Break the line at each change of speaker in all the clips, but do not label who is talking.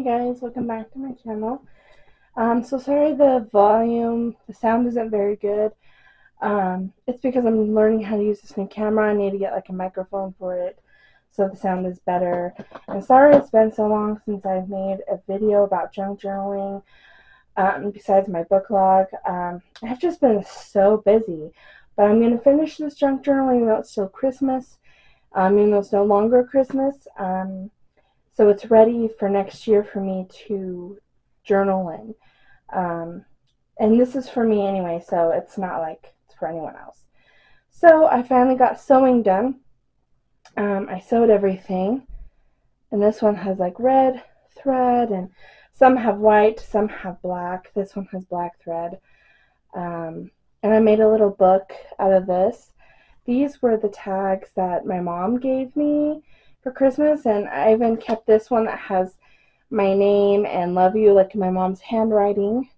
Hi guys, welcome back to my channel. So sorry the sound isn't very good. It's because I'm learning how to use this new camera. I need to get like a microphone for it so the sound is better. And sorry it's been so long since I've made a video about junk journaling, besides my book log. I've just been so busy. But I'm going to finish this junk journal even though it's still Christmas, even though it's no longer Christmas. So it's ready for next year for me to journal in. And this is for me anyway, so it's not like it's for anyone else. So I finally got sewing done. I sewed everything. And this one has like red thread, and some have white, some have black. This one has black thread. And I made a little book out of this. These were the tags that my mom gave me for Christmas, and I even kept this one that has my name and love you, like my mom's handwriting.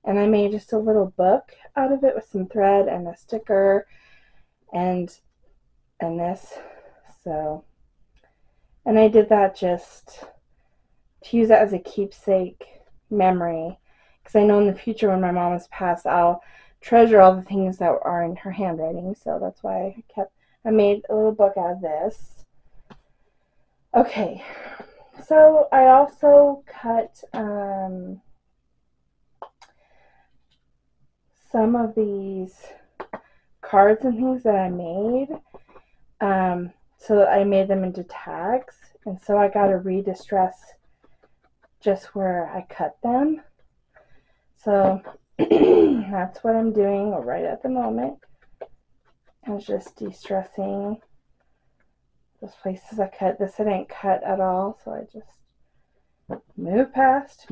And I made just a little book out of it with some thread and a sticker and this. So, and I did that just to use it as a keepsake memory, because I know in the future when my mom has passed, I'll treasure all the things that are in her handwriting. So that's why I made a little book out of this. Okay, so I also cut some of these cards and things that I made. So I made them into tags, and so I got to redistress just where I cut them. So that's what I'm doing right at the moment. I was just de-stressing those places I cut. This I didn't cut at all, so I just move past.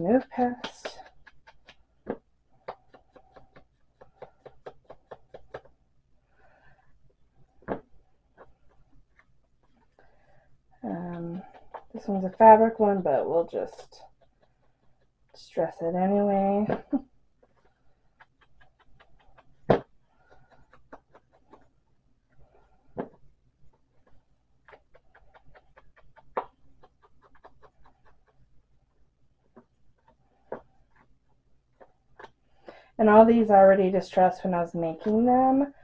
This one's a fabric one, but we'll just stress it anyway. And all these I already distressed when I was making them,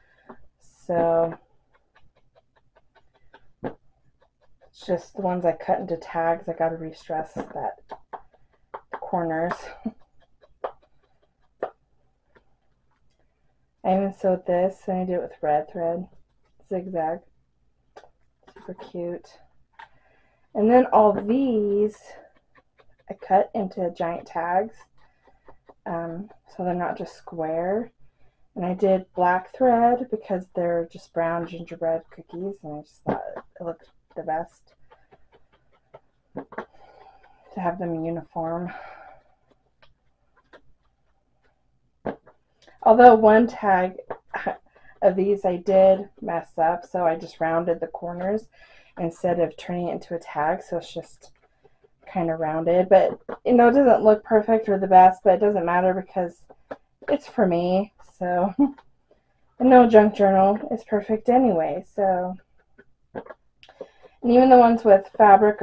so it's just the ones I cut into tags. I got to restress that corners. I even sewed this, and I did it with red thread, zigzag, super cute. And then all these I cut into giant tags, so they're not just square. And I did black thread because they're just brown gingerbread cookies, and I just thought it looked the best to have them uniform. Although one tag of these I did mess up, so I just rounded the corners instead of turning it into a tag, so it's just kind of rounded. But you know, it doesn't look perfect or the best, but it doesn't matter because it's for me. So, and no junk journal is perfect anyway. So, and even the ones with fabric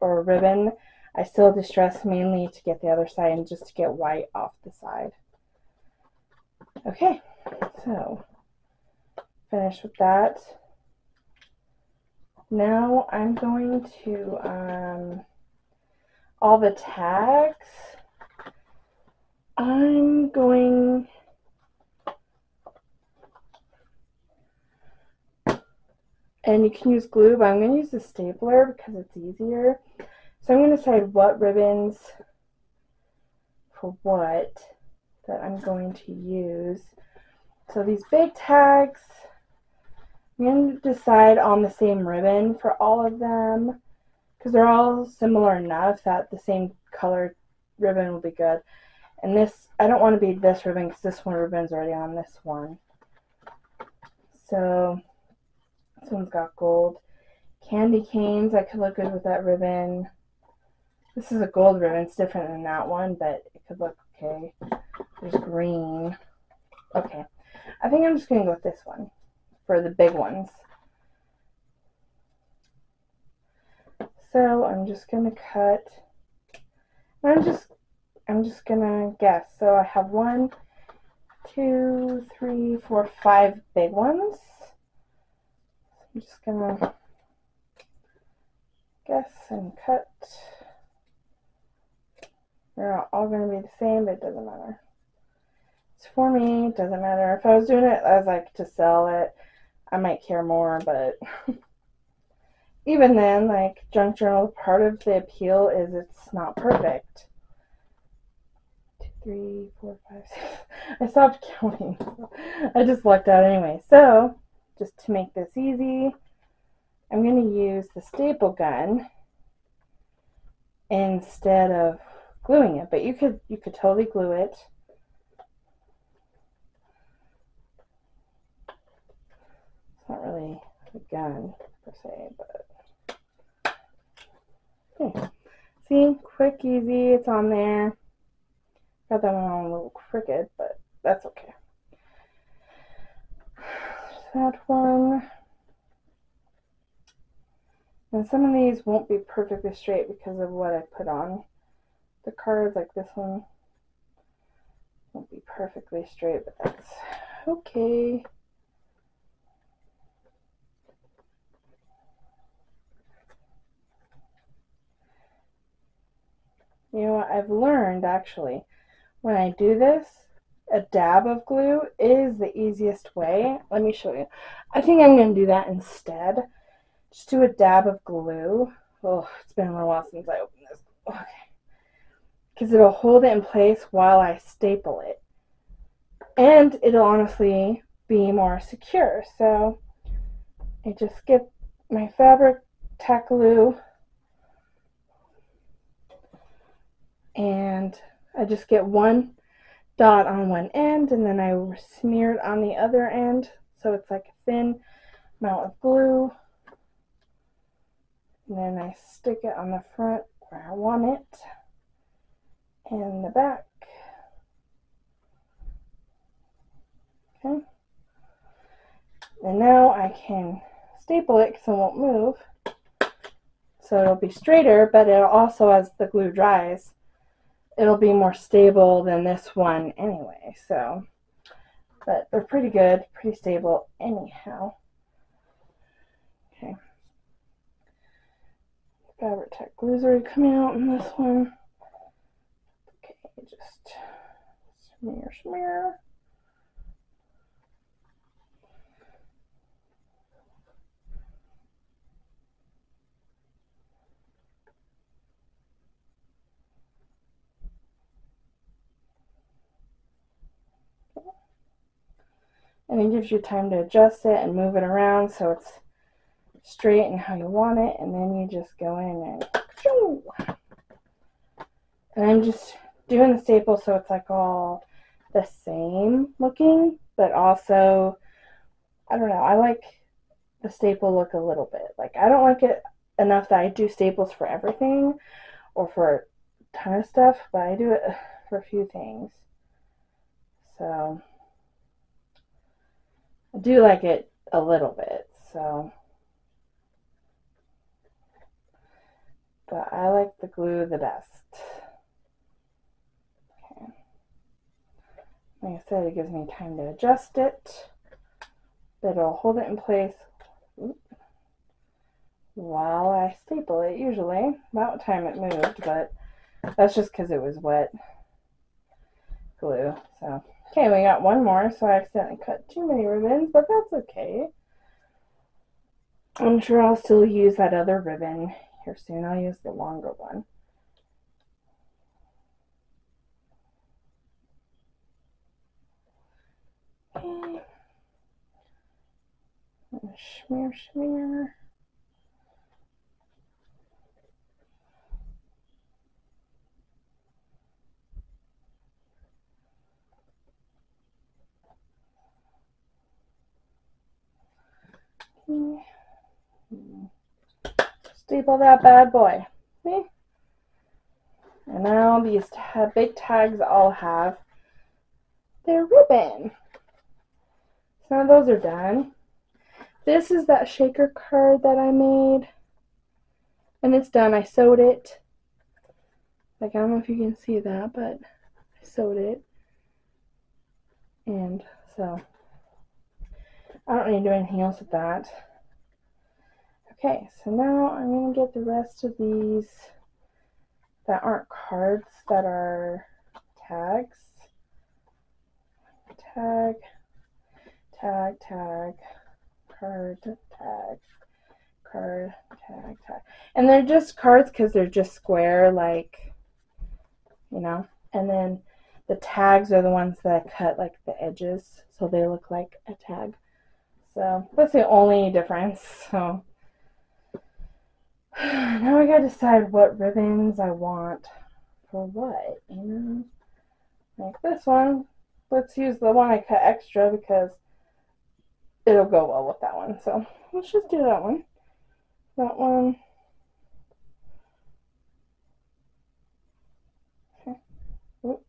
or ribbon, I still distress mainly to get the other side and just to get white off the side. Okay, so finished with that. Now I'm going to all the tags. I'm going and you can use glue, but I'm going to use the stapler because it's easier. So I'm going to decide what ribbons for what that I'm going to use. So these big tags, I'm going to decide on the same ribbon for all of them because they're all similar enough that the same colored ribbon will be good. And this, I don't want to be this ribbon because this one ribbon's already on this one. So this one's got gold. Candy canes, I could look good with that ribbon. This is a gold ribbon. It's different than that one, but it could look okay. There's green. Okay. I think I'm just going to go with this one for the big ones. So I'm just going to cut. I'm just gonna guess. So I have 1, 2, 3, 4, 5 big ones. I'm just gonna guess and cut. They're not all gonna be the same, but it doesn't matter. It's for me, it doesn't matter. If I was doing it as like to sell it, I might care more, but even then, like junk journal, part of the appeal is it's not perfect. 2, 3, 4, 5, 6. I stopped counting. I just lucked out anyway. So, just to make this easy, I'm going to use the staple gun instead of gluing it. But you could totally glue it. It's not really a gun per se, but okay. See, quick, easy. It's on there. Got that one on a little crooked, but that's okay. That one. And some of these won't be perfectly straight because of what I put on the cards, like this one won't be perfectly straight, but that's okay. You know what, I've learned actually, when I do this, a dab of glue is the easiest way. Let me show you. I think I'm going to do that instead. Just do a dab of glue. Oh, it's been a little while since I opened this. Okay. Because it'll hold it in place while I staple it. And it'll honestly be more secure. So I just get my fabric tack glue and I just get one dot on one end and then I smear it on the other end so it's like a thin amount of glue. And then I stick it on the front where I want it and the back. Okay. And now I can staple it because it won't move. So it'll be straighter, but it'll also, as the glue dries, it'll be more stable than this one anyway. So, but they're pretty good, pretty stable anyhow. Okay. Fabric tack glue's already coming out in this one. Okay, just smear, smear. And it gives you time to adjust it and move it around so it's straight and how you want it, and then you just go in and I'm just doing the staple so it's like all the same looking, but also, I don't know, I like the staple look a little bit. Like, I don't like it enough that I do staples for everything or for a ton of stuff, but I do it for a few things. So I do like it a little bit, so. But I like the glue the best. Okay. Like I said, it gives me time to adjust it, but it'll hold it in place while I staple it usually. About time it moved, but that's just because it was wet glue. So, okay, we got one more, so I accidentally cut too many ribbons, but that's okay. I'm sure I'll still use that other ribbon here soon. I'll use the longer one. Okay. Smear, smear. Staple that bad boy. Okay. And now these big tags all have their ribbon. So now those are done. This is that shaker card that I made. And it's done. I sewed it. Like, I don't know if you can see that, but I sewed it. And so I don't need to do anything else with that. Okay, so now I'm going to get the rest of these that aren't cards, that are tags. Tag, tag, tag, card, tag, card, tag, tag. And they're just cards because they're just square, like, you know. And then the tags are the ones that I cut, like, the edges, so they look like a tag. So that's the only difference. So now I gotta decide what ribbons I want for what, you know. Like this one, let's use the one I cut extra because it'll go well with that one. So let's just do that one. That one. Okay. Oop.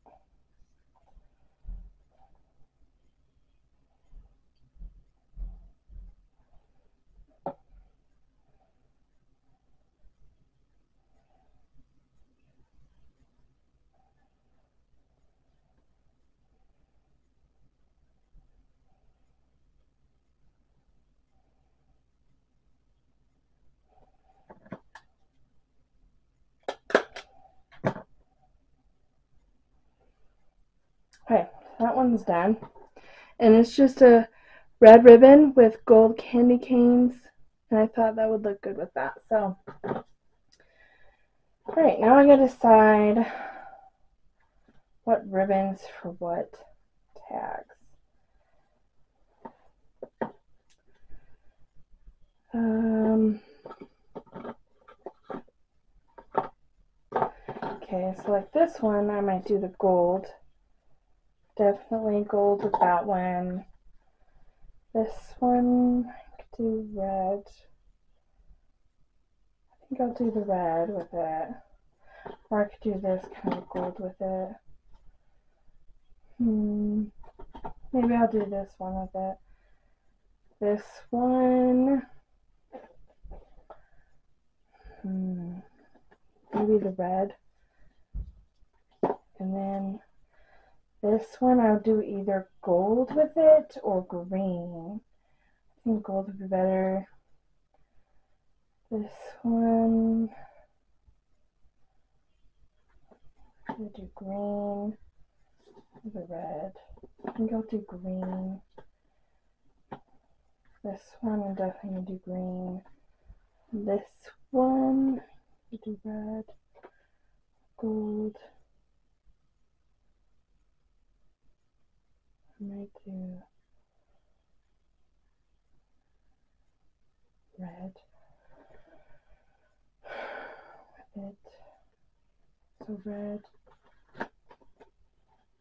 Okay, that one's done. And it's just a red ribbon with gold candy canes. And I thought that would look good with that. So, alright, now I gotta decide what ribbons for what tags. Okay, so like this one, I might do the gold. Definitely gold with that one. This one, I could do red. I think I'll do the red with it. Or I could do this kind of gold with it. Maybe I'll do this one with it. This one. Maybe the red. And then this one I'll do either gold with it or green. I think gold would be better. This one, I'll do green with the red. I think I'll do green. This one I'm definitely going to do green. This one, I'll do red, gold. I might do red with it. So red,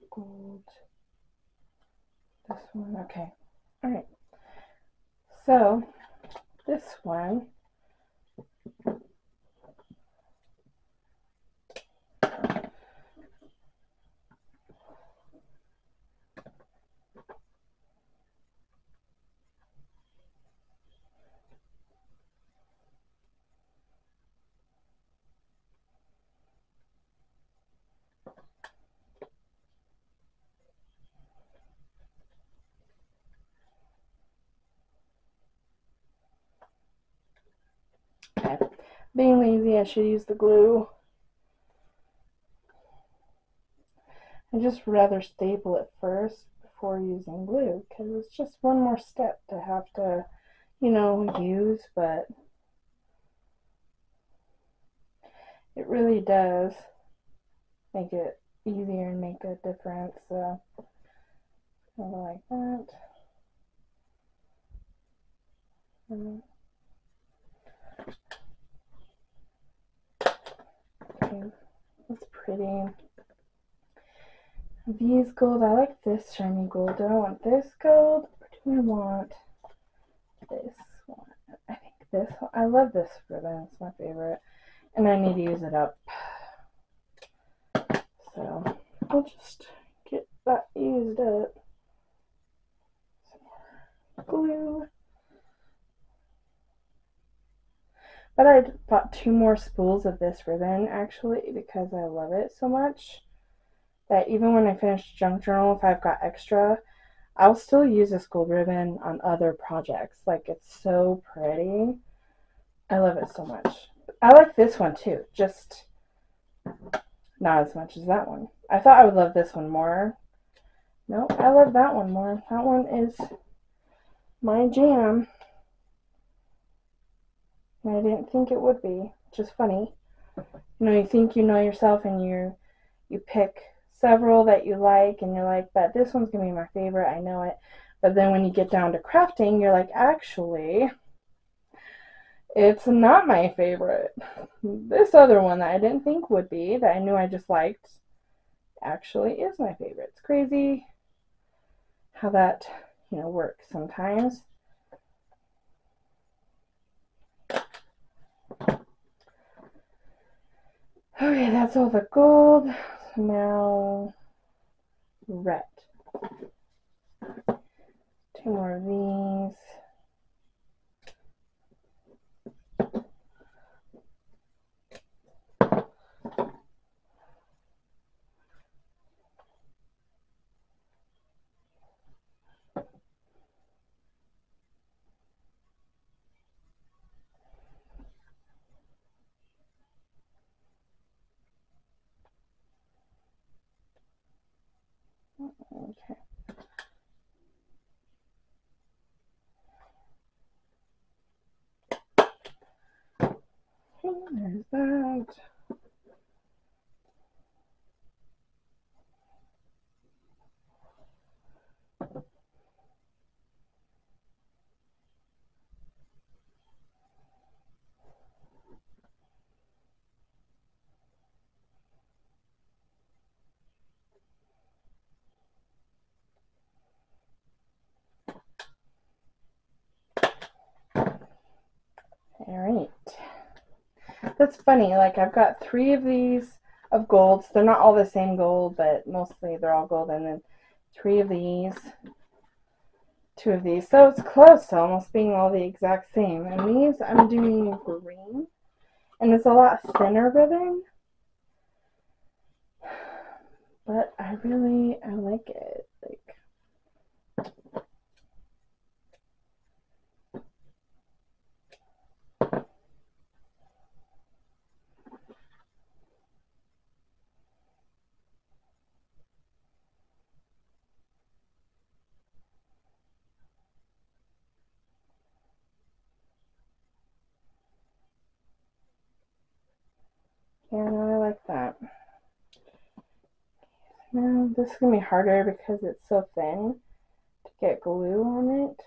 gold, this one. Okay. Alright. So this one, okay. Being lazy, I should use the glue. I just rather staple it first before using glue because it's just one more step to have to, you know, use, but it really does make it easier and make a difference. So I like that. Okay, that's pretty. These gold, I like this shiny gold. Do I want this gold or do I want this one? I think this one. I love this ribbon. It's my favorite. And I need to use it up. So I'll just get that used up. Some more glue. But I bought 2 more spools of this ribbon actually because I love it so much that even when I finish Junk Journal, if I've got extra, I'll still use this gold ribbon on other projects. Like, it's so pretty. I love it so much. I like this one too, just not as much as that one. I thought I would love this one more. No, I love that one more. That one is my jam. And I didn't think it would be. Just funny. You know, you think you know yourself and you pick several that you like and you're like, but this one's gonna be my favorite, I know it. But then when you get down to crafting, you're like, actually, it's not my favorite. This other one that I didn't think would be, that I knew I just liked, actually is my favorite. It's crazy how that, works sometimes. Okay, that's all the gold. So now red. 2 more of these. Okay. There's that. Alright. That's funny, like I've got 3 of these of golds. They're not all the same gold, but mostly they're all gold, and then 3 of these, 2 of these. So it's close to almost being all the exact same. And these I'm doing green, and it's a lot thinner ribbon, but I like it. Like, yeah, no, I like that. Now this is gonna be harder because it's so thin to get glue on it.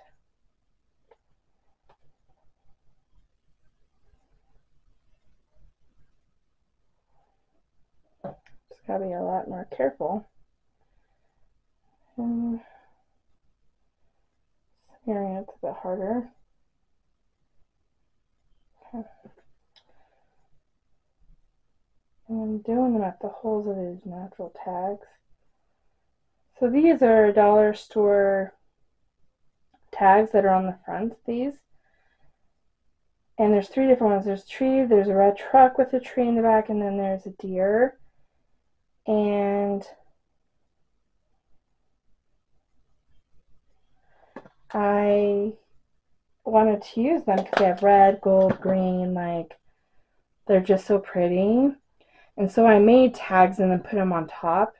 Just gotta be a lot more careful. Area it's a bit harder. Okay. And I'm doing them at the holes of these natural tags. So these are dollar store tags that are on the front, these. And there's 3 different ones. There's tree, there's a red truck with a tree in the back, and then there's a deer. And I wanted to use them because they have red, gold, green, like they're just so pretty. And so I made tags and then put them on top.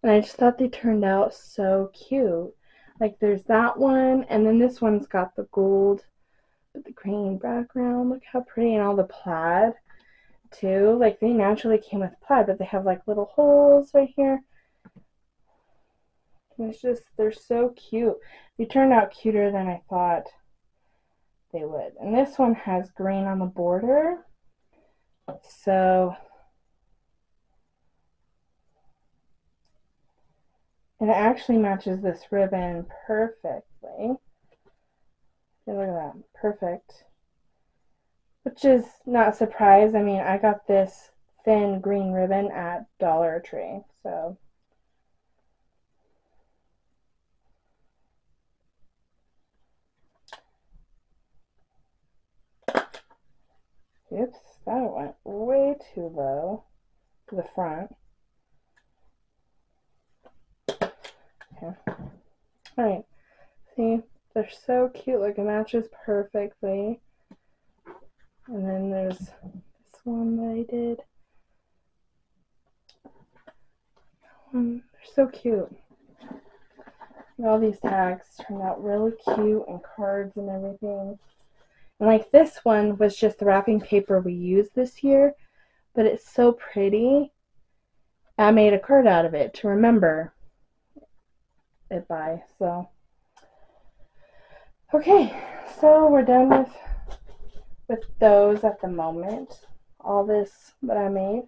And I just thought they turned out so cute. Like there's that one, and then this one's got the gold with the green background. Look how pretty, and all the plaid too. Like they naturally came with plaid, but they have like little holes right here. And it's just, they're so cute. They turned out cuter than I thought they would. And this one has green on the border. So it actually matches this ribbon perfectly. Look at that, perfect. Which is not a surprise. I mean, I got this thin green ribbon at Dollar Tree, so. Oops, that went way too low to the front. Okay. Alright, see, they're so cute, like it matches perfectly. And then there's this one that I did. They're so cute. And all these tags turned out really cute, and cards and everything. And like this one was just the wrapping paper we used this year, but it's so pretty. I made a card out of it to remember it by. So, okay, so we're done with those at the moment. All this that I made.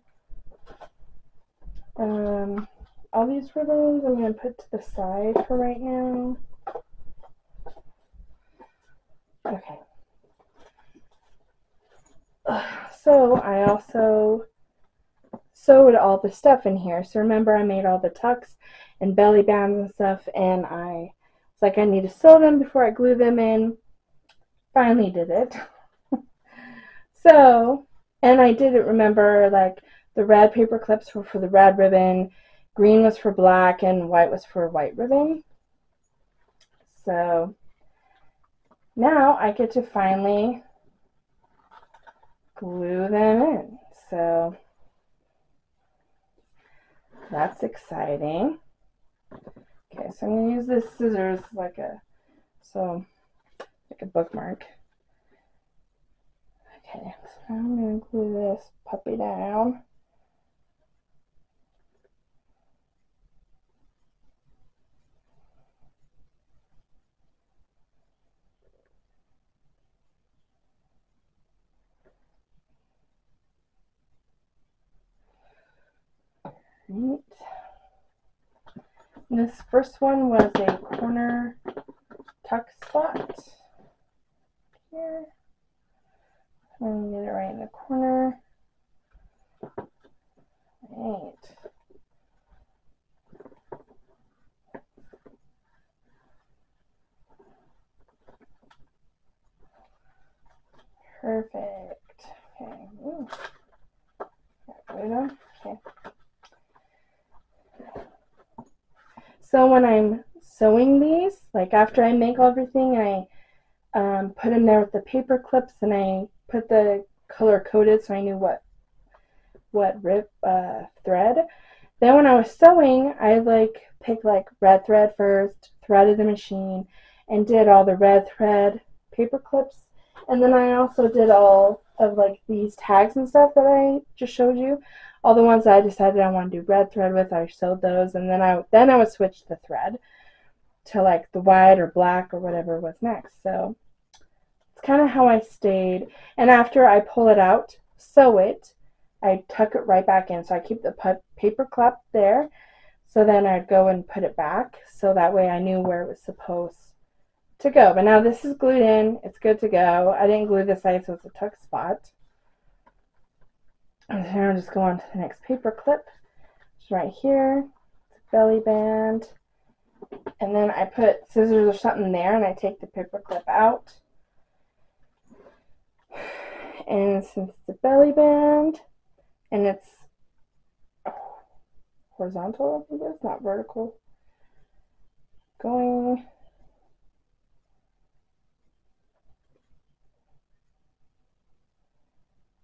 All these ribbons I'm going to put to the side for right now. Okay. So I also sewed all the stuff in here. So remember I made all the tucks and belly bands and stuff, and I was like, I need to sew them before I glue them in. Finally did it. So, and I didn't remember, like, the red paper clips were for the red ribbon, green was for black, and white was for white ribbon. So now I get to finally glue them in. So that's exciting. Okay, so I'm going to use this scissors like a bookmark. Okay, so I'm going to glue this puppy down. Right. This first one was a corner tuck spot here. I'm going to get it right in the corner. Right. Perfect. Okay. Ooh. Okay. So when I'm sewing these, like after I make everything, I put them there with the paper clips, and I put the color coded so I knew what thread. Then when I was sewing, I picked like red thread first, threaded the machine, and did all the red thread paper clips. And then I also did all of like these tags and stuff that I just showed you. All the ones that I decided I want to do red thread with, I sewed those, and then I would switch the thread to like the white or black or whatever was next. So it's kind of how I stayed. And after I pull it out, sew it, I tuck it right back in. So I keep the paper clip there. So then I'd go and put it back. So that way I knew where it was supposed to go. But now this is glued in. It's good to go. I didn't glue this side, so it's a tuck spot. And then I'll just go on to the next paper clip. It's right here. It's a belly band. And then I put scissors or something there, and I take the paper clip out. And since it's a belly band, and it's horizontal, I think it's not vertical, going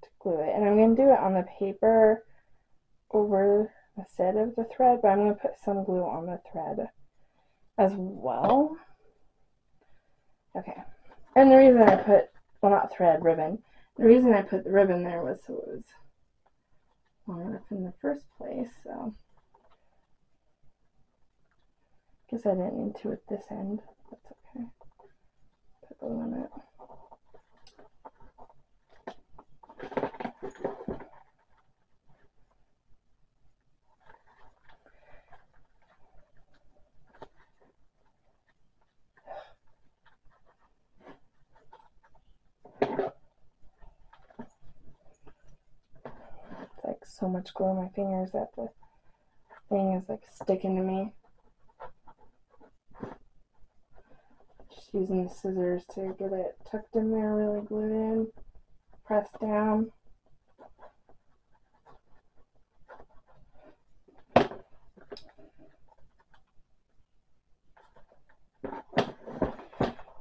to glue it. And I'm going to do it on the paper over instead of the thread, but I'm going to put some glue on the thread as well. Okay. And the reason I put, well, not thread, ribbon. The reason I put the ribbon there was so it was long enough in the first place, so I guess I didn't need to at this end. That's okay. Put glue on it. It's like so much glue on my fingers that the thing is like sticking to me. Just using the scissors to get it tucked in there, really glued in. press down.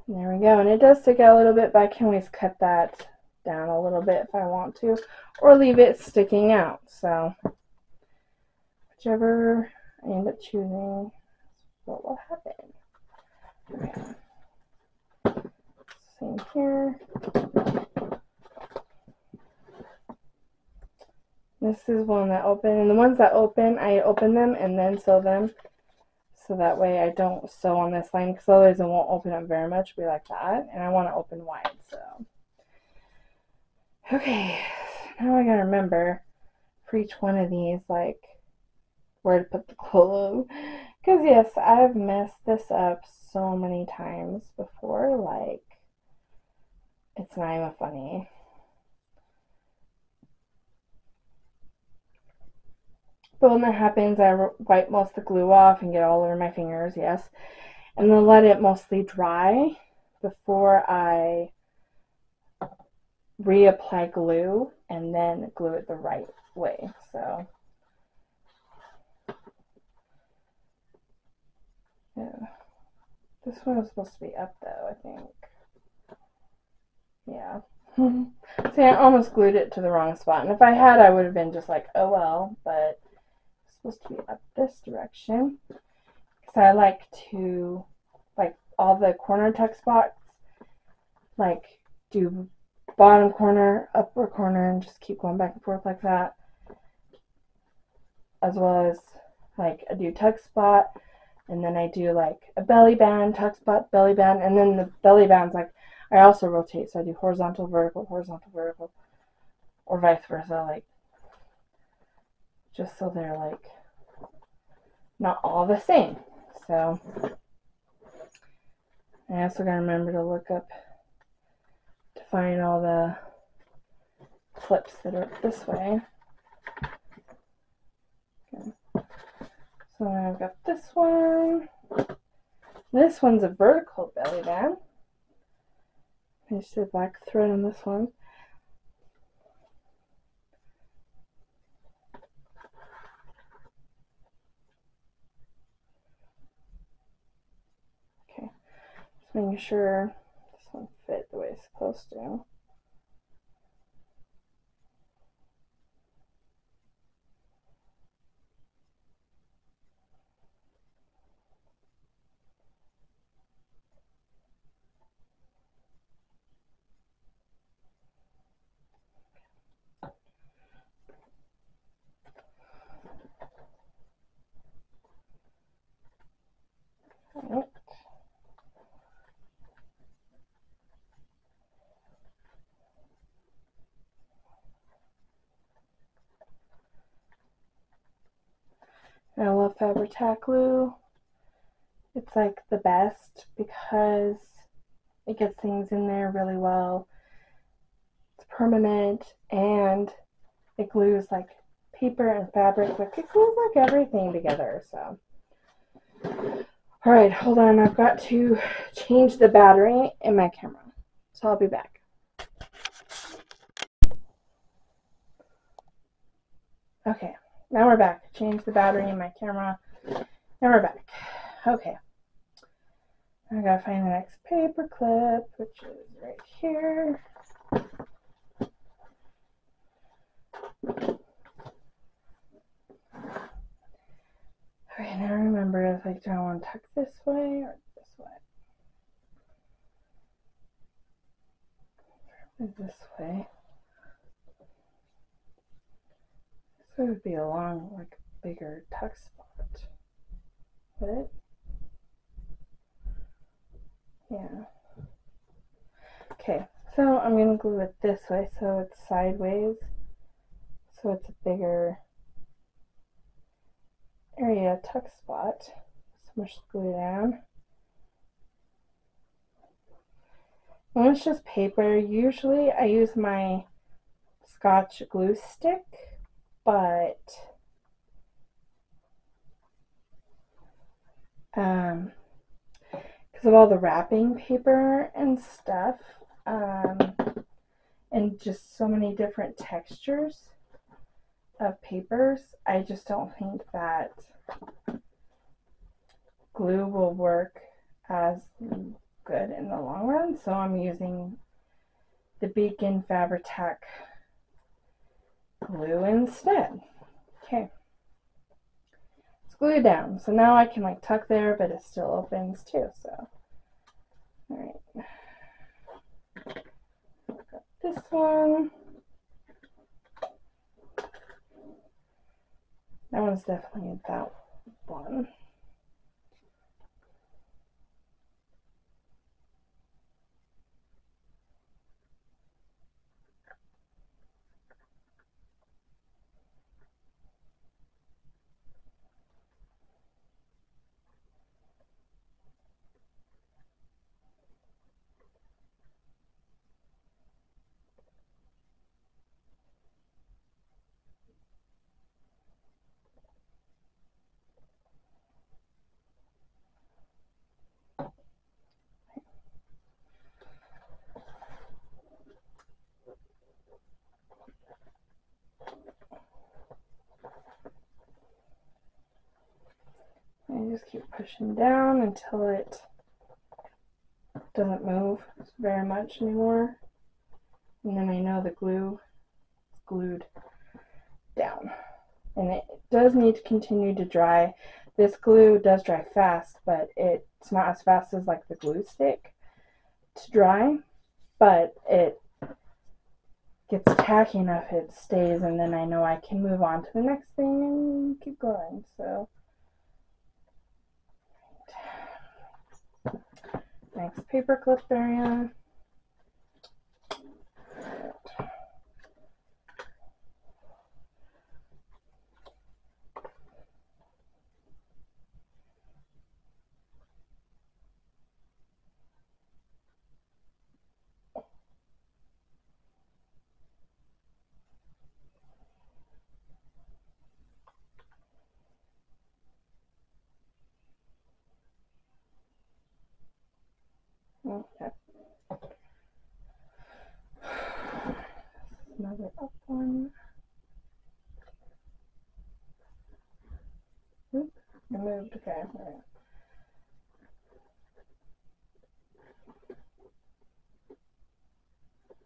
There we go, and it does stick out a little bit, but I can always cut that down a little bit if I want to, or leave it sticking out. So whichever I end up choosing, what will happen. Okay. Same here. This is one that open, and the ones that open, I open them and then sew them, so that way I don't sew on this line, because otherwise it won't open up very much. Be like that, and I want to open wide. So okay, now I gotta remember for each one of these, like, where to put the glue, because yes, I've messed this up so many times before, like, it's not even funny. But when that happens, I wipe most of the glue off and get all over my fingers, yes, and then let it mostly dry before I reapply glue and then glue it the right way. So yeah, this one is supposed to be up though, I think. Yeah. See, I almost glued it to the wrong spot, and if I had, I would have been just like, oh well, but it's supposed to be up this direction, because I like to, like, all the corner tuck spots, like, do bottom corner, upper corner, and just keep going back and forth like that, as well as, like, I do tuck spot, and then I do, like, a belly band, tuck spot, belly band, and then the belly band's, like, I also rotate, so I do horizontal, vertical, or vice versa, like, just so they're, like, not all the same. So I also gotta remember to look up to find all the clips that are this way. Okay. So I've got this one. This one's a vertical belly band. I just did black thread on this one. Okay, just making sure this one fit the way it's supposed to. Right. I love Fabri-Tac glue. It's like the best because it gets things in there really well. It's permanent, and it glues like paper and fabric. Like, it glues like everything together. So all right, hold on, I've got to change the battery in my camera, so I'll be back. Okay, now we're back. Change the battery in my camera. Now we're back. Okay, I gotta find the next paper clip, which is right here. Okay, now remember, if, like, do I want to tuck this way or this way? This way. So it would be a long, like, bigger tuck spot. But yeah. Okay, so I'm going to glue it this way so it's sideways, so it's a bigger area tuck spot. Smush the glue down. When it's just paper, usually I use my Scotch glue stick, but because of all the wrapping paper and stuff, and just so many different textures of papers. I just don't think that glue will work as good in the long run, so I'm using the Beacon Fabri-Tac glue instead. Okay, it's glued down, so now I can like tuck there, but it still opens too. So, all right, got this one. That one's definitely that one. And just keep pushing down until it doesn't move very much anymore. And then I know the glue is glued down. And it does need to continue to dry. This glue does dry fast, but it's not as fast as like the glue stick to dry, but it gets tacky enough it stays, and then I know I can move on to the next thing and keep going. So next paper clip area. Okay. Another up one. Oop, I moved. Okay. All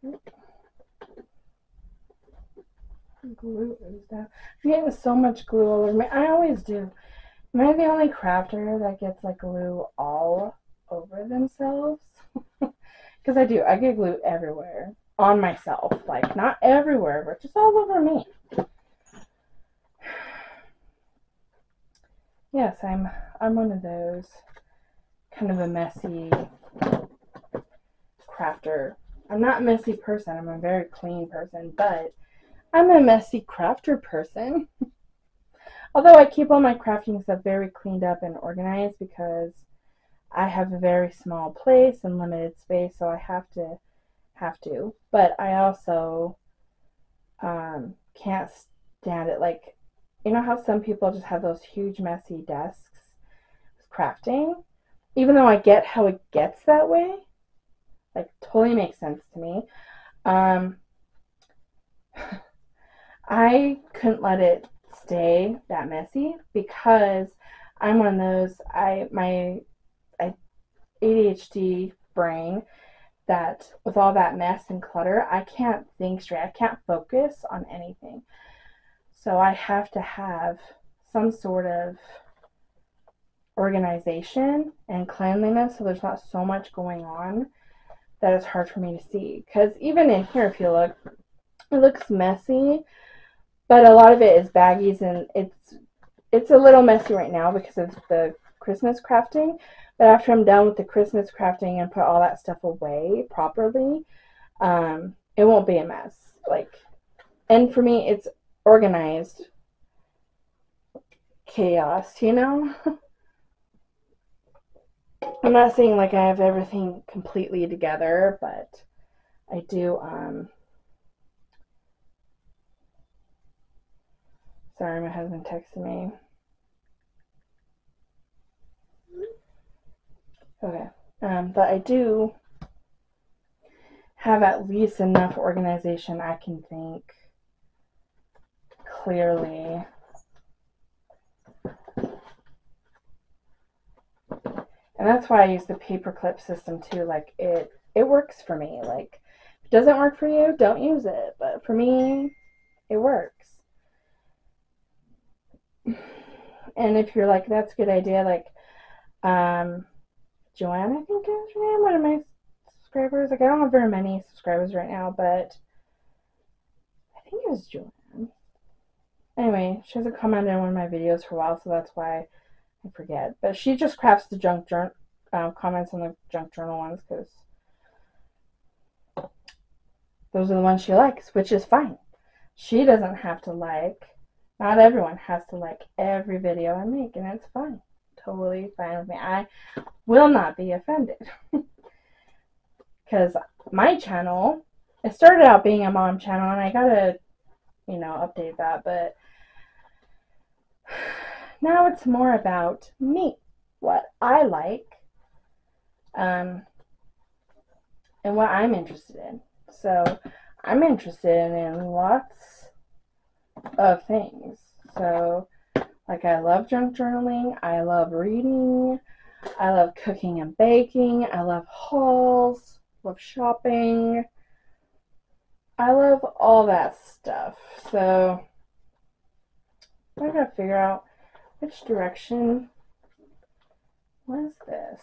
right. Glue is down. I'm getting so much glue all over me. I always do. Am I the only crafter that gets like glue all over themselves? Because I do. I get glue everywhere on myself. Like not everywhere, but just all over me. Yes, I'm one of those kind of a messy crafter. I'm not a messy person. I'm a very clean person, but I'm a messy crafter person. Although I keep all my crafting stuff very cleaned up and organized because I have a very small place and limited space, so I have to. But I also can't stand it. Like, you know how some people just have those huge messy desks crafting? Even though I get how it gets that way, like totally makes sense to me. I couldn't let it stay that messy because I'm one of those my ADHD brain that with all that mess and clutter, I can't think straight. I can't focus on anything. So I have to have some sort of organization and cleanliness so there's not so much going on that it's hard for me to see. Because even in here, if you look, it looks messy, but a lot of it is baggies, and it's a little messy right now because of the Christmas crafting. But after I'm done with the Christmas crafting and put all that stuff away properly, it won't be a mess. Like, and for me, it's organized chaos, you know? I'm not saying like I have everything completely together, but I do, sorry, my husband texted me. Okay. But I do have at least enough organization I can think clearly. And that's why I use the paperclip system too. Like it works for me. Like if it doesn't work for you, don't use it. But for me, it works. And if you're like, that's a good idea, like Joanne, I think is her name, one of my subscribers. Like I don't have very many subscribers right now, but I think it was Joanne. Anyway, she hasn't commented on one of my videos for a while, so that's why I forget. But she just crafts the junk journal comments on the junk journal ones because those are the ones she likes, which is fine. She doesn't have to like. Not everyone has to like every video I make, and it's fine. Totally fine with me. I will not be offended. Because my channel, it started out being a mom channel, and I gotta, update that, but now it's more about me, what I like, and what I'm interested in. So I'm interested in lots of things. So like I love junk journaling, I love reading, I love cooking and baking, I love hauls, love shopping, I love all that stuff. So I gotta figure out which direction was this.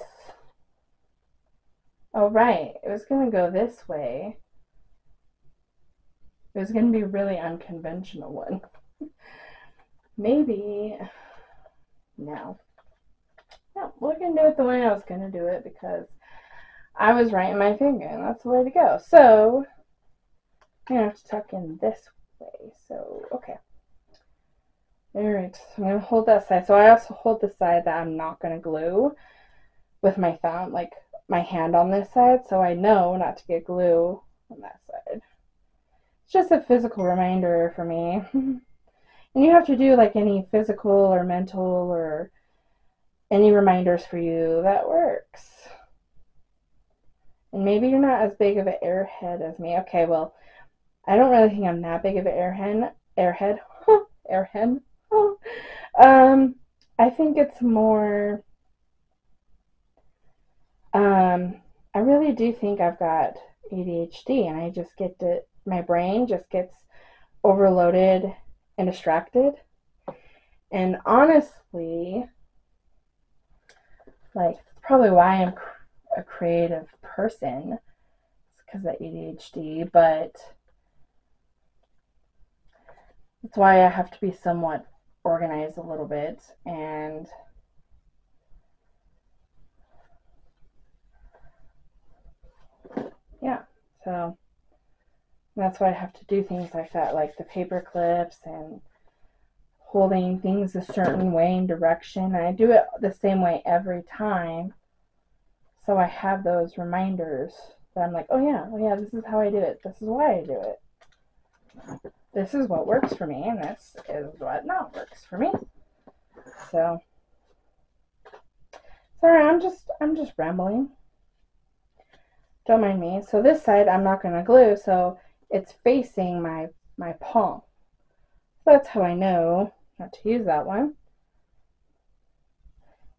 Oh right, it was gonna go this way. It was gonna be a really unconventional one. Maybe no, we're gonna do it the way I was gonna do it because I was right in my finger and that's the way to go. So I'm gonna have to tuck in this way. So okay. Alright, so I'm gonna hold that side. So I also hold the side that I'm not gonna glue with my thumb, like my hand on this side, so I know not to get glue on that side. It's just a physical reminder for me. And you have to do like any physical or mental or any reminders for you that works. And maybe you're not as big of an airhead as me. Okay, well, I don't really think I'm that big of an airhead. Airhead. I think it's more, I really do think I've got ADHD and I just get to, my brain just gets overloaded and distracted. And honestly, like, probably why I'm a creative person. It's because of ADHD, but that's why I have to be somewhat organized a little bit. And yeah, so that's why I have to do things like that, like the paper clips and holding things a certain way and direction. And I do it the same way every time. So I have those reminders that I'm like, oh yeah, this is how I do it. This is why I do it. This is what works for me, and this is what not works for me. So, sorry, I'm just rambling. Don't mind me. So this side I'm not gonna glue, so it's facing my palm. So that's how I know not to use that one.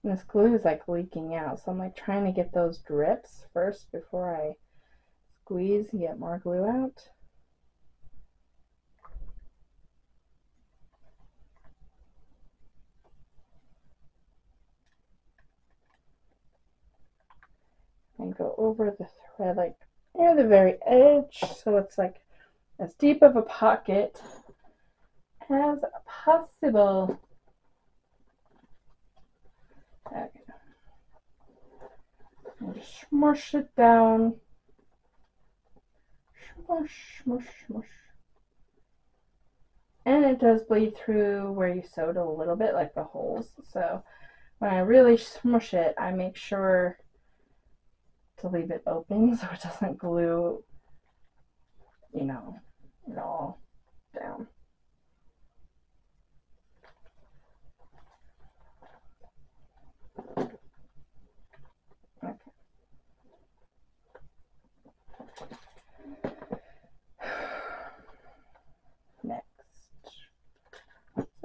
And this glue is like leaking out, so I'm like trying to get those drips first before I squeeze and get more glue out. And go over the thread like near the very edge, so it's like as deep of a pocket as possible. Okay. And just smush it down. Smush, smush, smush. And it does bleed through where you sewed a little bit, like the holes. So when I really smush it, I make sure to leave it open so it doesn't glue, it all down. Okay.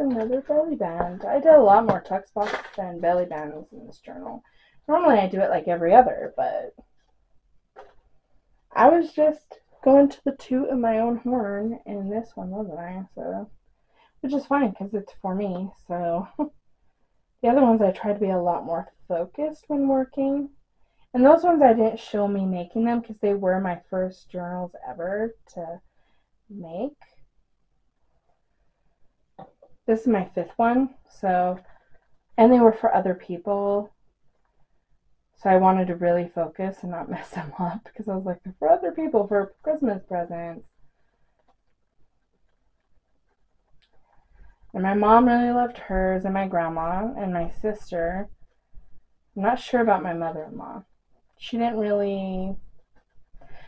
another belly band. I did a lot more tuck spots than belly bands in this journal. Normally I do it like every other, but I was just going to the toot of my own horn in this one, wasn't I? So, which is fine because it's for me. So the other ones I try to be a lot more focused when working. And those ones I didn't show me making them because they were my first journals ever to make. This is my 5th one, so, and they were for other people. So I wanted to really focus and not mess them up because I was like, they're for other people, for Christmas presents. And my mom really loved hers, and my grandma, and my sister. I'm not sure about my mother-in-law. She didn't really,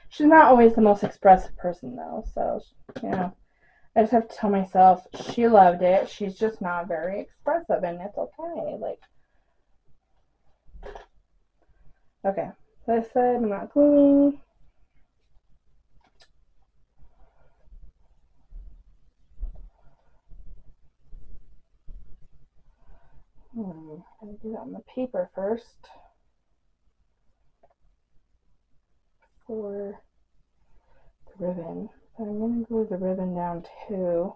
she's not always the most expressive person though, so, you know, I just have to tell myself she loved it. She's just not very expressive, and it's okay. Like, okay, this side I'm not gluing. I'm gonna do that on the paper first for the ribbon. So I'm gonna glue the ribbon down too,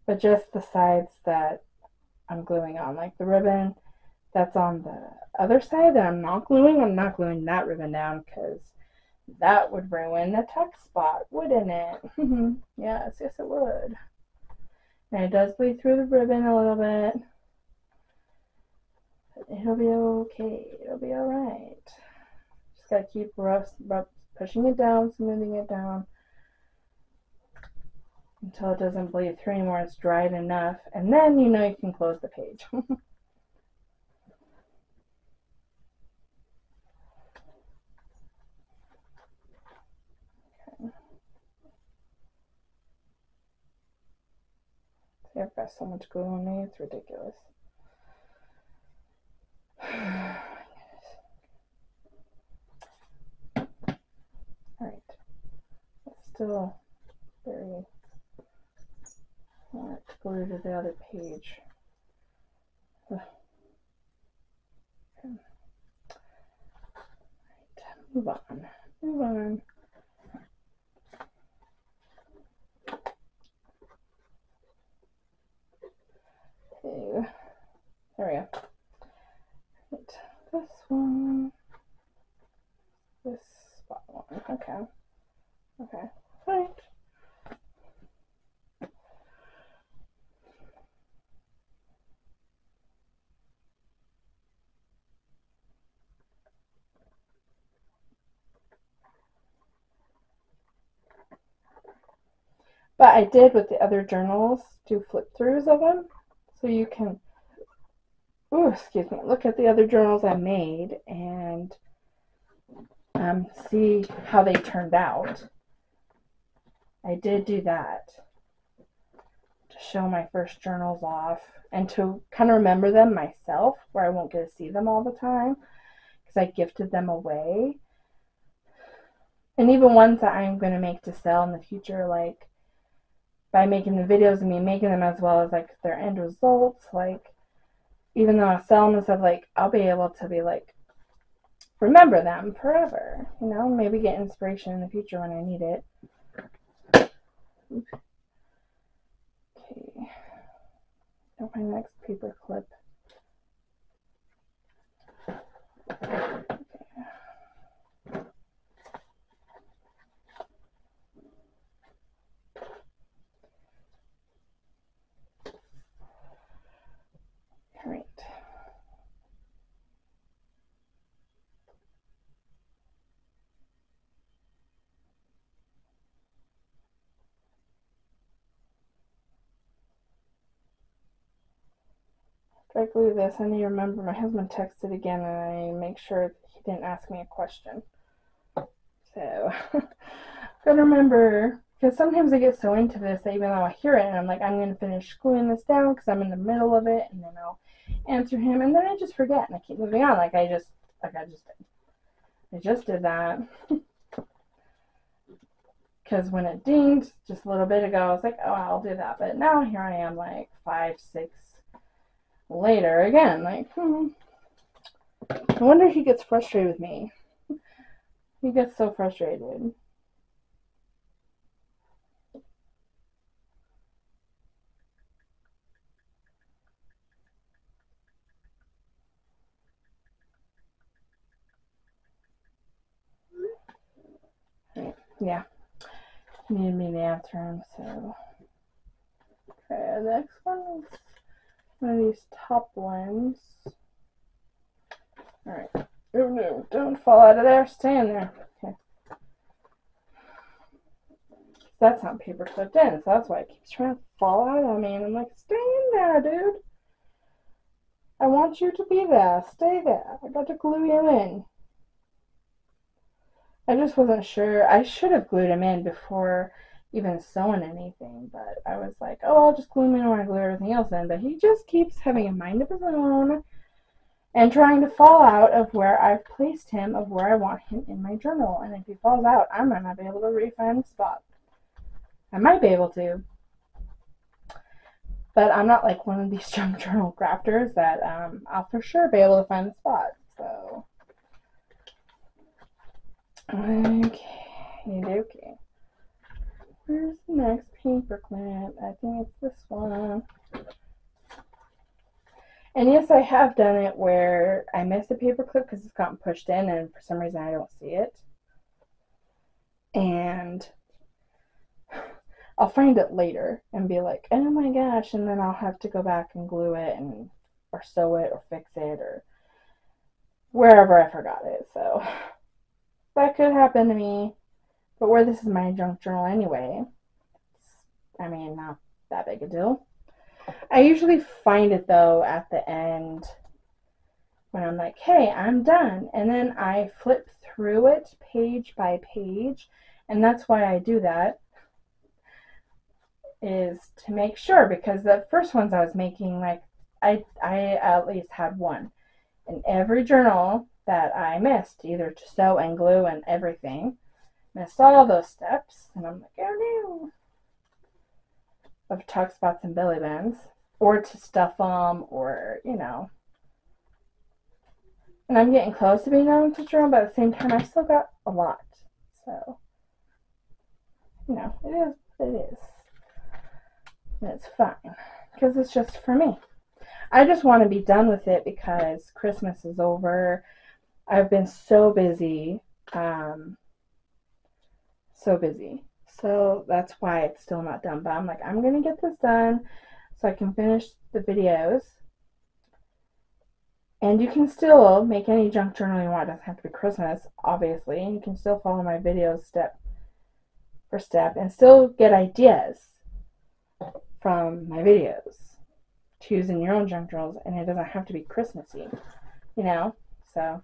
but just the sides that I'm gluing on, like the ribbon that's on the other side that I'm not gluing that ribbon down because that would ruin the tuck spot, wouldn't it? Yes, yes it would. And it does bleed through the ribbon a little bit. But it'll be okay. It'll be alright. Just gotta keep pushing it down, smoothing it down until it doesn't bleed through anymore. It's dried enough, and then you know you can close the page. See, I've got so much glue on me, it's ridiculous. Alright. It's still very hard to glue to the other page. Okay. Right. Move on. Move on. Okay. There we go. Right. This one. This spot one. Okay. Okay. Right. But I did with the other journals do flip throughs of them, so you can, ooh, excuse me, look at the other journals I made and see how they turned out. I did do that to show my first journals off and to kind of remember them myself, where I won't get to see them all the time because I gifted them away. And even ones that I'm going to make to sell in the future, like by making the videos of me making them as well as like their end results, like even though I sell them and stuff, like I'll be able to be like remember them forever, you know, maybe get inspiration in the future when I need it. Oops. Okay, got my next paper clip. Okay. All right. After I glue this, I need to remember my husband texted again and I make sure he didn't ask me a question. So, gotta remember, because sometimes I get so into this that even though I hear it and I'm like, I'm going to finish gluing this down because I'm in the middle of it, and then I'll answer him, and then I just forget and I keep moving on like I just did. I just did that. because when it dinged just a little bit ago, I was like, oh, I'll do that. But now here I am, like 5, 6 later again. Like, no wonder he gets frustrated with me. He gets so frustrated. Yeah, he needed me to answer him, so. Okay, the next one is one of these top ones. Alright. Oh no, don't fall out of there, stay in there. Okay. That's not paper clipped in, so that's why it keeps trying to fall out of me. And I'm like, stay in there, dude. I want you to be there. Stay there. I got to glue you in. I just wasn't sure. I should have glued him in before even sewing anything, but I was like, oh, I'll just glue him in when I glue everything else in. But he just keeps having a mind of his own and trying to fall out of where I've placed him, of where I want him in my journal. And if he falls out, I might not be able to re-find the spot. I might be able to, but I'm not like one of these junk journal crafters that I'll for sure be able to find the spot. So, okay. Where's the next paper clip? I think it's this one. And yes, I have done it where I missed a paper clip because it's gotten pushed in and for some reason I don't see it. And I'll find it later and be like, oh my gosh, and then I'll have to go back and glue it and or sew it or fix it or wherever I forgot it. So that could happen to me. But where this is my junk journal anyway, I mean, not that big a deal. I usually find it though at the end when I'm like, hey, I'm done. And then I flip through it page by page. And that's why I do that, is to make sure, because the first ones I was making, like, I at least had one in every journal that I missed, either to sew and glue and everything. Missed all those steps. And I'm like, oh no. Of tuck spots and belly bands. Or to stuff them, or, you know. And I'm getting close to being done with the journal, but at the same time, I still got a lot. So, you know, it is what it is. And it's fine. Because it's just for me. I just want to be done with it because Christmas is over. I've been so busy. So that's why it's still not done. But I'm like, I'm going to get this done so I can finish the videos. And you can still make any junk journal you want. It doesn't have to be Christmas, obviously. And you can still follow my videos step for step and still get ideas from my videos to use in your own junk journals. And it doesn't have to be Christmassy, you know? So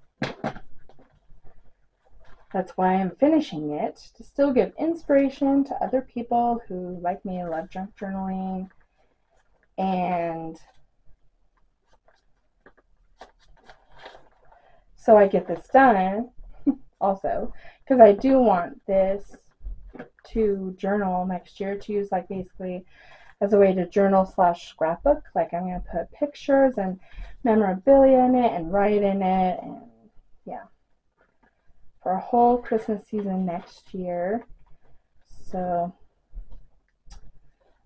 that's why I'm finishing it, to still give inspiration to other people who, like me, love junk journaling. And so I get this done also, because I do want this to journal next year, to use like basically as a way to journal / scrapbook. Like, I'm going to put pictures and memorabilia in it and write in it, and yeah, for a whole Christmas season next year. So,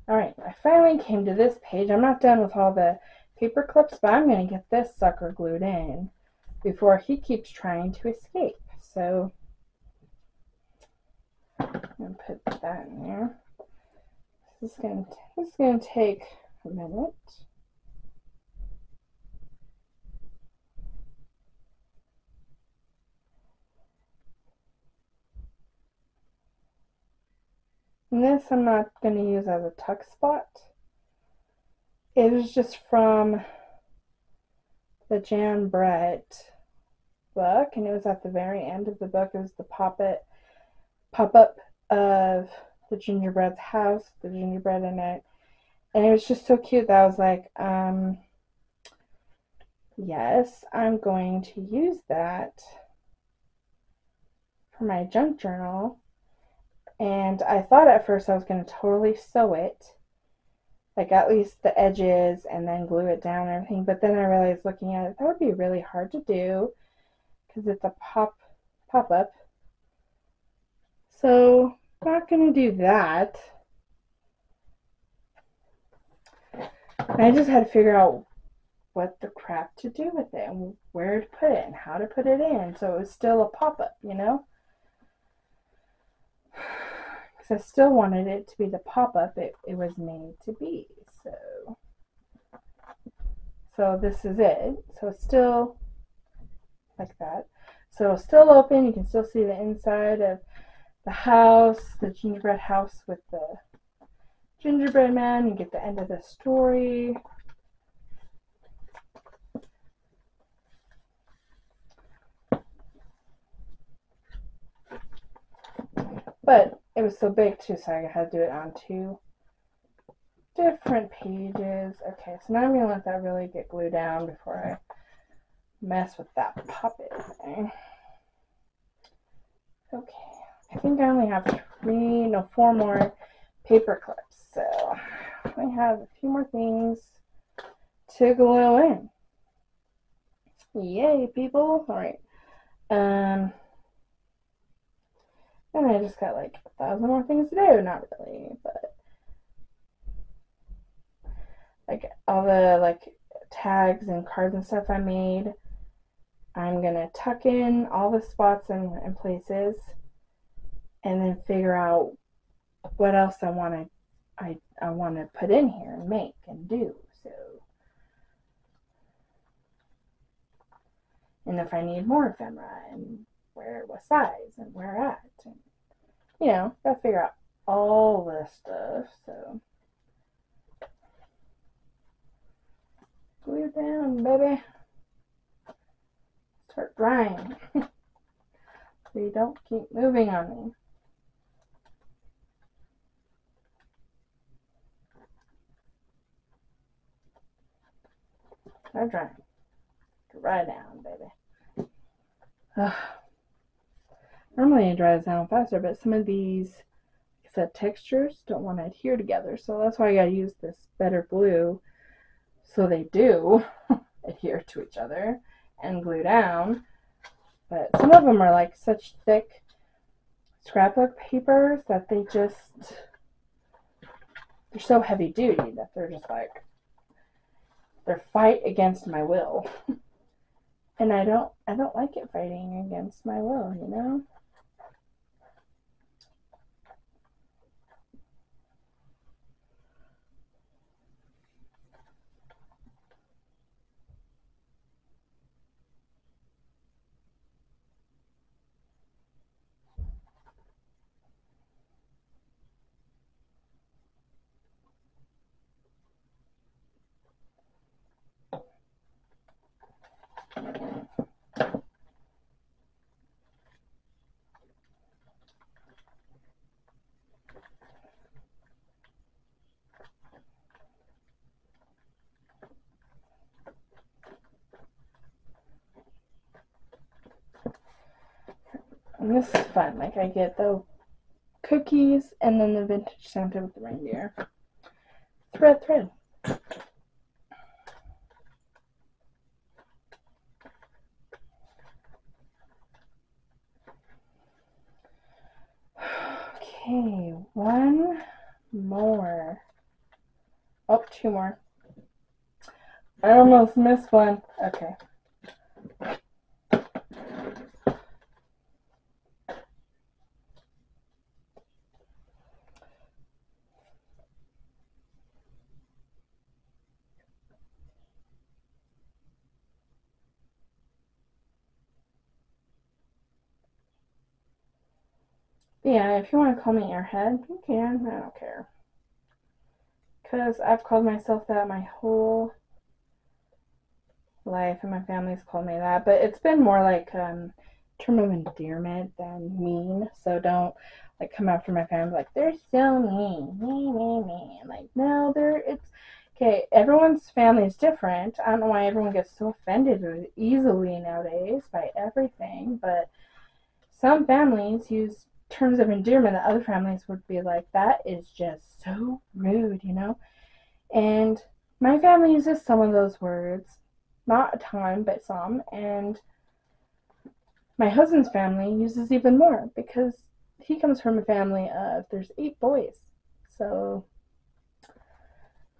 alright, I finally came to this page. I'm not done with all the paper clips, but I'm going to get this sucker glued in before he keeps trying to escape. So, I'm going to put that in there. This is going to take a minute. And this I'm not going to use as a tuck spot. It was just from the Gingerbread book, and it was at the very end of the book. It was the pop-up of the gingerbread's house, the gingerbread in it. And it was just so cute that I was like, yes, I'm going to use that for my junk journal. And I thought at first I was going to totally sew it, like at least the edges, and then glue it down and everything. But then I realized looking at it, that would be really hard to do because it's a pop-up. So I'm not going to do that. I just had to figure out what the crap to do with it and where to put it and how to put it in so it was still a pop-up, you know? Because I still wanted it to be the pop-up it was made to be. So this is it. So it's still like that. So it's still open. You can still see the inside of the house, the gingerbread house with the gingerbread man. You get the end of the story. But it was so big too, so I had to do it on 2 different pages. Okay, so now I'm going to let that really get glued down before I mess with that puppet thing. Okay, I think I only have 4 more paper clips, so I have a few more things to glue in. Yay, people! All right, and I just got like 1,000 more things to do. Not really, but like all the like tags and cards and stuff I made, I'm gonna tuck in all the spots and places, and then figure out what else I want to put in here and make and do. So, and if I need more ephemera and what size and where at, and you know, gotta figure out all this stuff. So glue down, baby. Start drying. So you don't keep moving on me. Start drying. Dry down, baby. Normally it dries down faster, but some of these, like I said, textures don't want to adhere together, so that's why I gotta use this better glue so they do adhere to each other and glue down. But some of them are like such thick scrapbook papers that they're so heavy duty that they're just like, they're fight against my will. And I don't like it fighting against my will, you know? And this is fun. Like I get the cookies and then the vintage Santa with the reindeer. Thread. Okay, 1 more. Oh, 2 more. I almost missed one. Okay. Yeah, if you want to call me Airhead, you can. I don't care. Because I've called myself that my whole life, and my family's called me that. But it's been more like term of endearment than mean. So don't like come after my family like they're so mean. Like no, it's okay. Everyone's family is different. I don't know why everyone gets so offended easily nowadays by everything, but some families use terms of endearment that other families would be like, that is just so rude, you know? And my family uses some of those words, not a ton, but some, and my husband's family uses even more because he comes from a family of, there's 8 boys. So,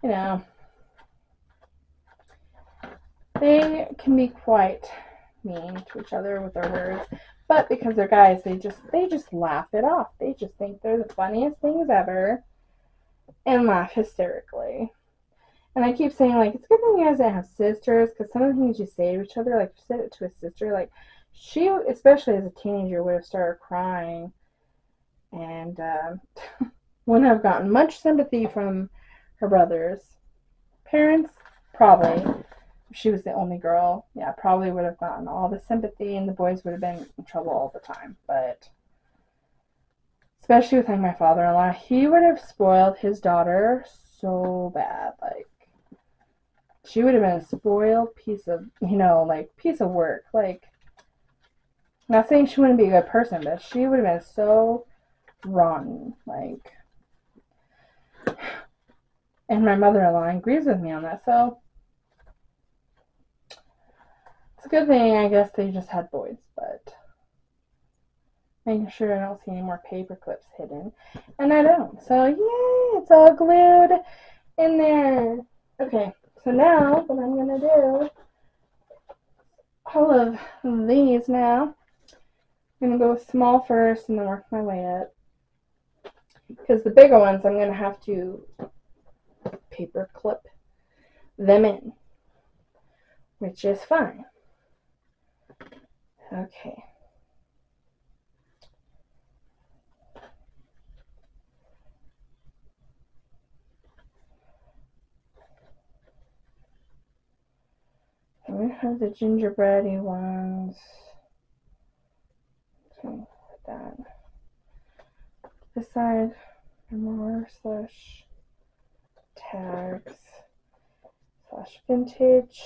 you know, they can be quite mean to each other with their words, but because they're guys, they just laugh it off. They just think they're the funniest things ever and laugh hysterically. And I keep saying, like, it's a good thing you guys don't have sisters, because some of the things you say to each other, like, you said it to a sister, like, she, especially as a teenager, would have started crying and wouldn't have gotten much sympathy from her brother's parents. Probably, if she was the only girl, yeah, probably would have gotten all the sympathy, and the boys would have been in trouble all the time. But especially with, like, my father-in-law, he would have spoiled his daughter so bad. Like, she would have been a spoiled piece of, like, piece of work. Like, not saying she wouldn't be a good person, but she would have been so rotten. Like, and my mother-in-law agrees with me on that, so it's a good thing, I guess, they just had boys, but making sure I don't see any more paper clips hidden. And I don't. So, yay! It's all glued in there. Okay, so now what I'm going to do, all of these now, I'm going to go small first and then work my way up. Because the bigger ones, I'm going to have to paper clip them in, which is fine. Okay. I'm going to have the gingerbready ones. So, put that this side, more slash tags slash vintage.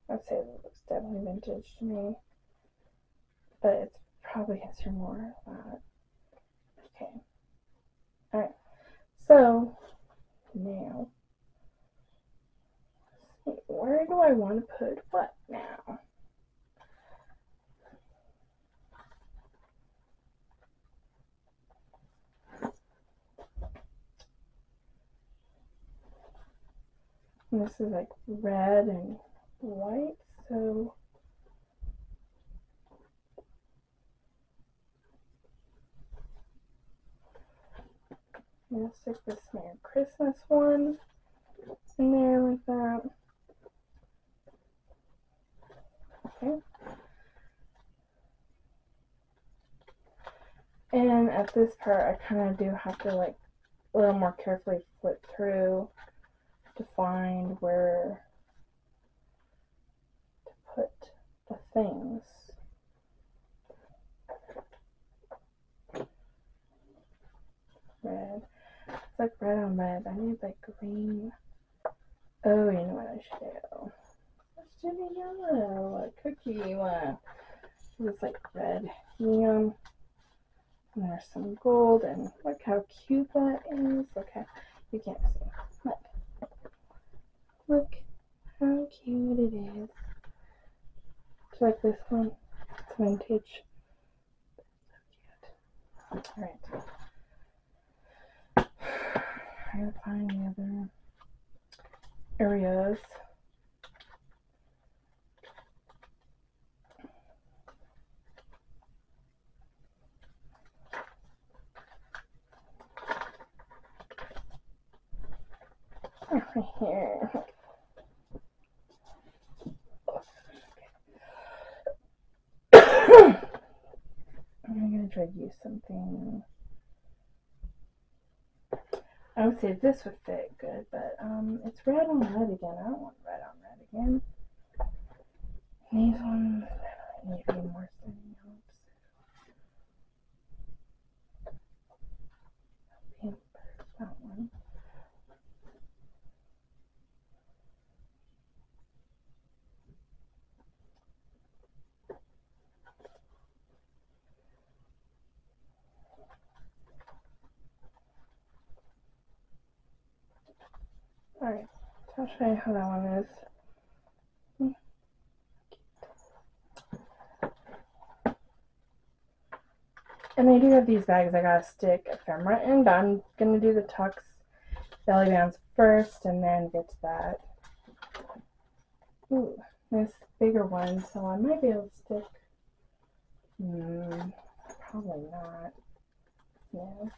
I'd say it looks definitely vintage to me, but it's probably has here more of that. Okay. Alright. So now, where do I want to put what now? And this is like red and white, so I'm going to stick this Merry Christmas one in there like that. Okay. And at this part, I kind of do have to, like, a little more carefully flip through to find where to put the things. Red. It's like red on red. I need, like, green. Oh, you know what I should do? Let's do the yellow, a cookie one. It's like red neon. And there's some gold, and look how cute that is. Okay, you can't see. Look how cute it is. It's like this one. It's vintage. Alright. I gotta find the other areas. Right here. I'm gonna try to use something. I would say this would fit good, but it's red on red again. I don't want red on red again. These ones need to be more stunning. That one. Alright, so I'll show you how that one is. And I do have these bags I gotta stick ephemera in, but I'm gonna do the tucks, belly bands first and then get to that. Ooh, this bigger one, so I might be able to stick. Probably not. No.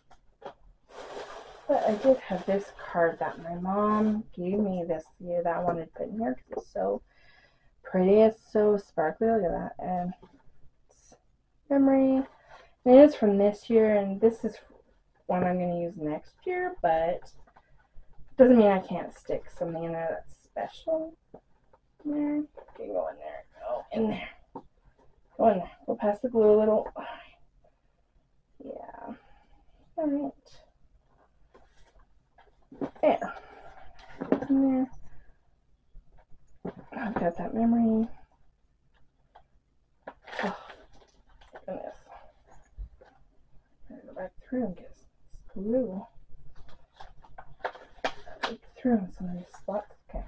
But I did have this card that my mom gave me this year that I wanted to put in here because it's so pretty. It's so sparkly. Look at that. And it's memory. And it is from this year, and this is one I'm going to use next year, but doesn't mean I can't stick something in there that's special. There. Okay, go in there. Go in there. Go in there. Go past the glue a little. Yeah. Alright. There. In there. I've got that memory. Oh, goodness. I'm gonna go back through and get some glue. Look through in some of these spots. Okay.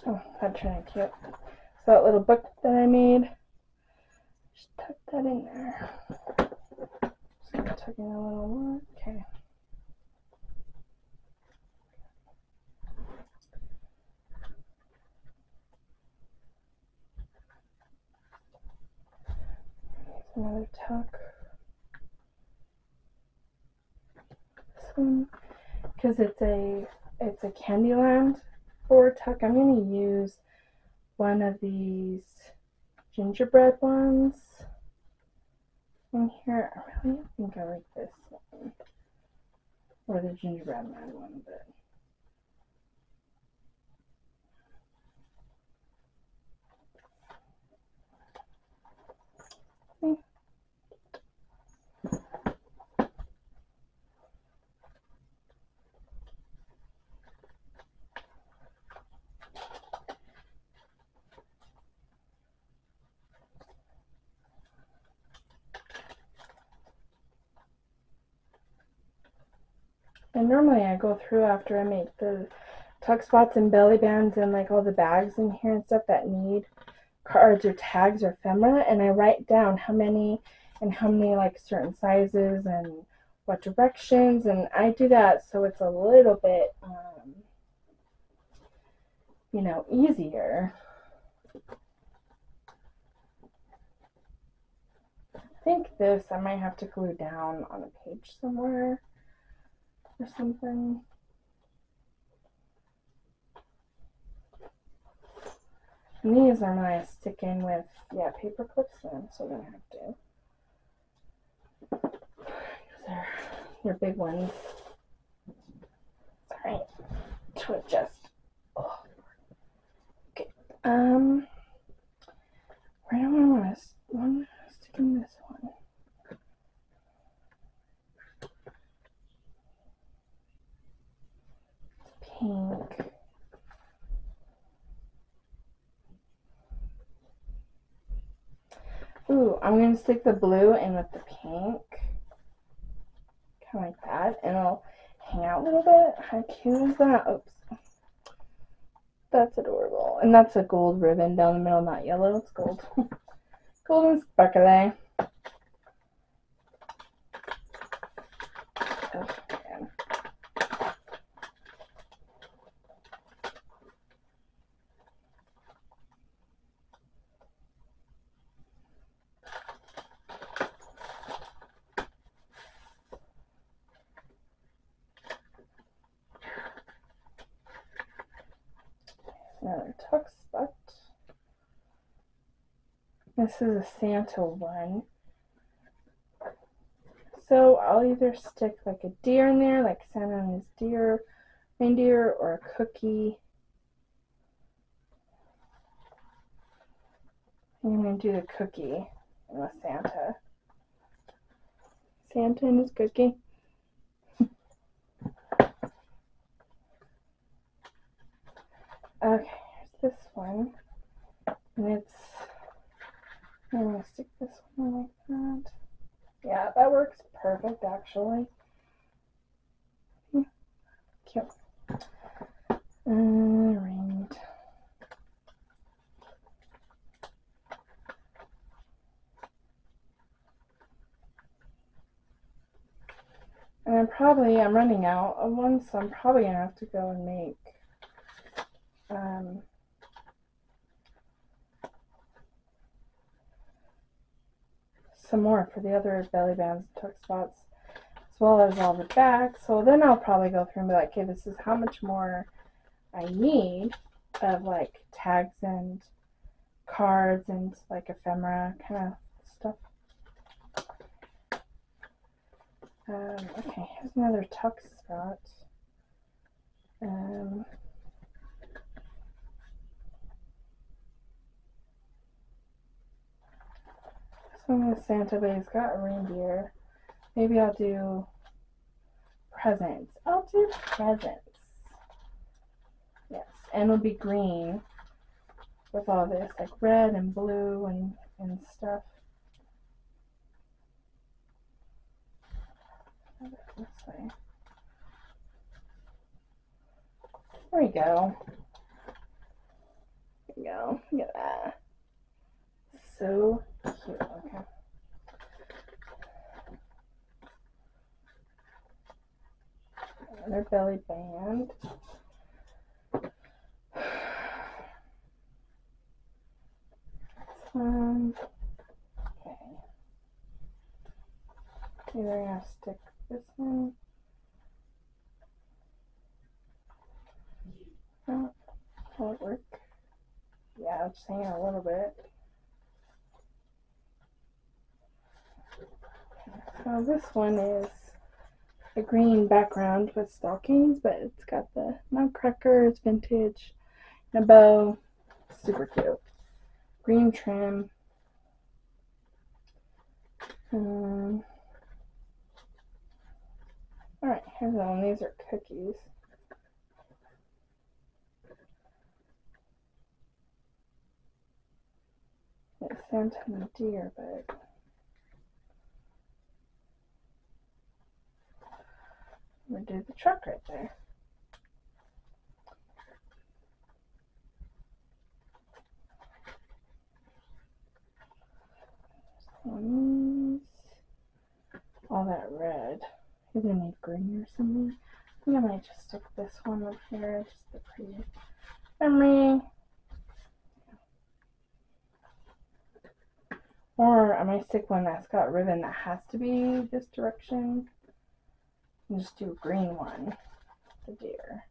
Oh, that's really cute. So that little book that I made, just tuck that in there. Just gonna tuck in a little more. Okay. Another tuck. This one, because it's a Candyland forward tuck. I'm gonna use one of these gingerbread ones in here. I really think I like this one, or the gingerbread man one, but and normally I go through after I make the tuck spots and belly bands and like all the bags in here and stuff that need cards or tags or ephemera, and I write down how many and how many like certain sizes and what directions, and I do that so it's a little bit you know, easier. I think this I might have to glue down on a page somewhere or something. And these are my stick in with, yeah, paper clips, and so I'm gonna have to. They're big ones. Alright, to adjust. Oh. Okay. Where do I want to stick in this one? Pink. Ooh, I'm going to stick the blue in with the pink. Kind of like that. And it'll hang out a little bit. How cute is that? Oops. That's adorable. And that's a gold ribbon down the middle, not yellow. It's gold. Gold and sparkly. Oh, man. Another tuck spot. This is a Santa one. So I'll either stick like a deer in there, like Santa and his deer, reindeer, or a cookie. I'm going to do the cookie with Santa. Santa and his cookie. Okay, here's this one. And it's, I'm going to stick this one like that. Yeah, that works perfect actually. Cute. Alright. And I'm running out of one, so I'm probably going to have to go and make some more for the other belly bands and tuck spots, as well as all the back. So then I'll probably go through and be like, okay, this is how much more I need of like tags and cards and like ephemera kind of stuff. Okay, here's another tuck spot. So I'm with Santa, but he's got a reindeer. Maybe I'll do presents. I'll do presents. Yes, and it'll be green with all this, like red and blue and stuff. This way. There we go. There we go. Look at that. So cute. Okay. Another belly band. Okay. Either I'm gonna stick this one. Oh, will it work? Yeah, I'll just hang it a little bit. So this one is a green background with stockings, but it's got the nutcrackers, vintage, and a bow. Super cute. Green trim. Alright, here's one. These are cookies. It's Santa and a deer, but we did the truck right there. All that red. You're gonna need green or something. I think I might just stick this one up here, just the pretty memory. Or I might stick one that's got ribbon that has to be this direction. And just do a green one. The deer.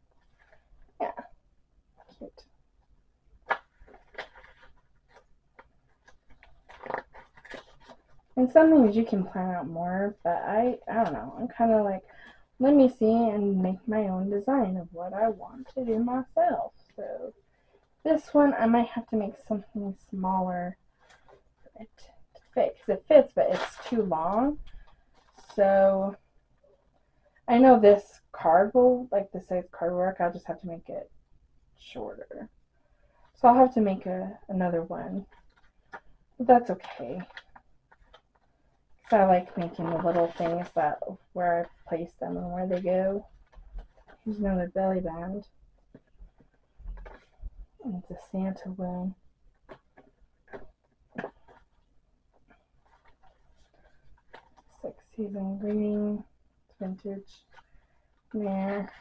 Yeah. Cute. And some things you can plan out more, but I don't know. I'm kind of like, let me see and make my own design of what I want to do myself. So this one I might have to make something smaller for it to fit, because it fits, but it's too long. So I know this card will, like the size card work, I'll just have to make it shorter. So I'll have to make another one. But that's okay. So I like making the little things that where I place them and where they go. Here's another belly band. And it's a Santa one. Six season green. It's vintage. There.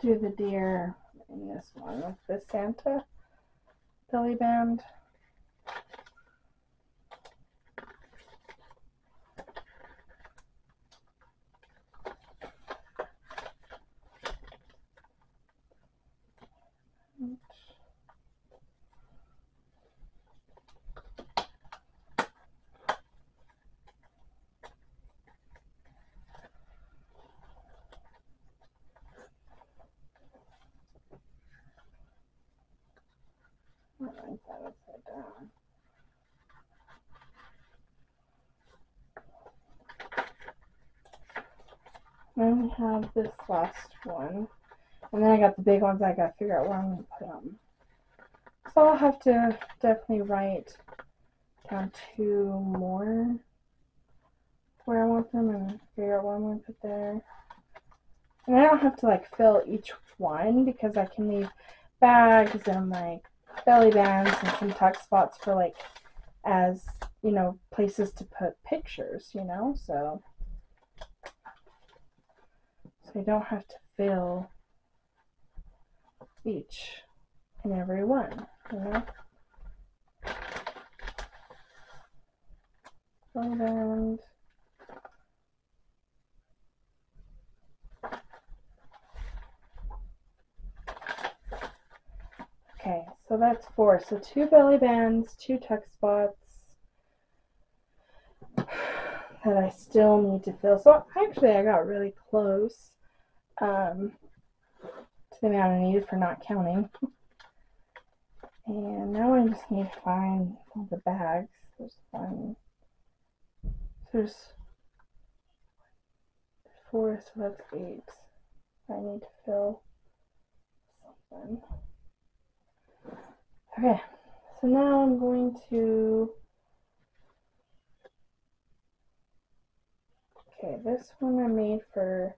do the deer in this one with the Santa belly band. Like that upside down. Then we have this last one. And then I got the big ones. I got to figure out where I'm going to put them. So I'll have to definitely write down 2 more where I want them and figure out what I'm going to put there. And I don't have to like fill each one because I can leave bags and like belly bands and some tuck spots for like as, you know, places to put pictures, you know, so I don't have to fill each and every one, you know. Belly band. Okay, so that's 4. So 2 belly bands, 2 tuck spots that I still need to fill. So actually I got really close to the amount I needed for not counting. And now I just need to find all the bags. There's 4, so that's 8. I need to fill something. Okay, so now I'm going to, okay, this one I made for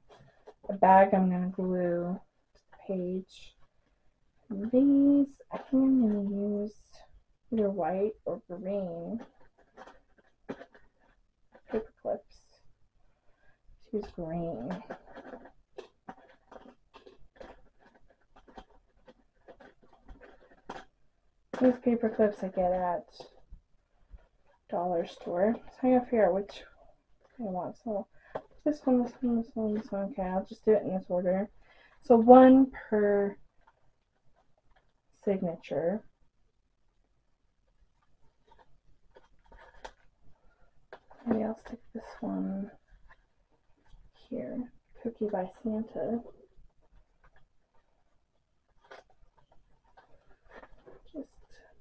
a bag I'm going to glue to the page. And these, I think I'm going to use either white or green paper clips. Let's use green. These paper clips I get at dollar store. So I gotta figure out which I want. So this one, this one, this one, this one. Okay, I'll just do it in this order. So 1 per signature. Maybe I'll stick this one here. Cookie by Santa. Just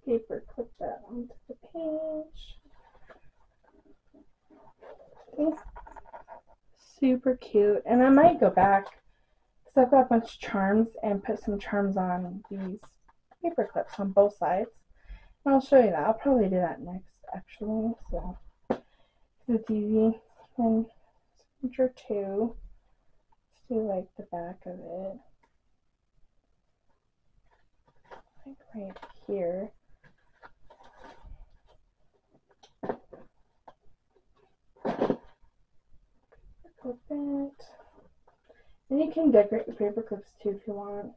paper clip that onto the page. Okay. Super cute. And I might go back because I've got a bunch of charms and put some charms on these paper clips on both sides. And I'll show you that. I'll probably do that next actually. So it's easy. And signature 2. Let's do like the back of it. Like right here. Clip it. And you can decorate your paper clips too if you want.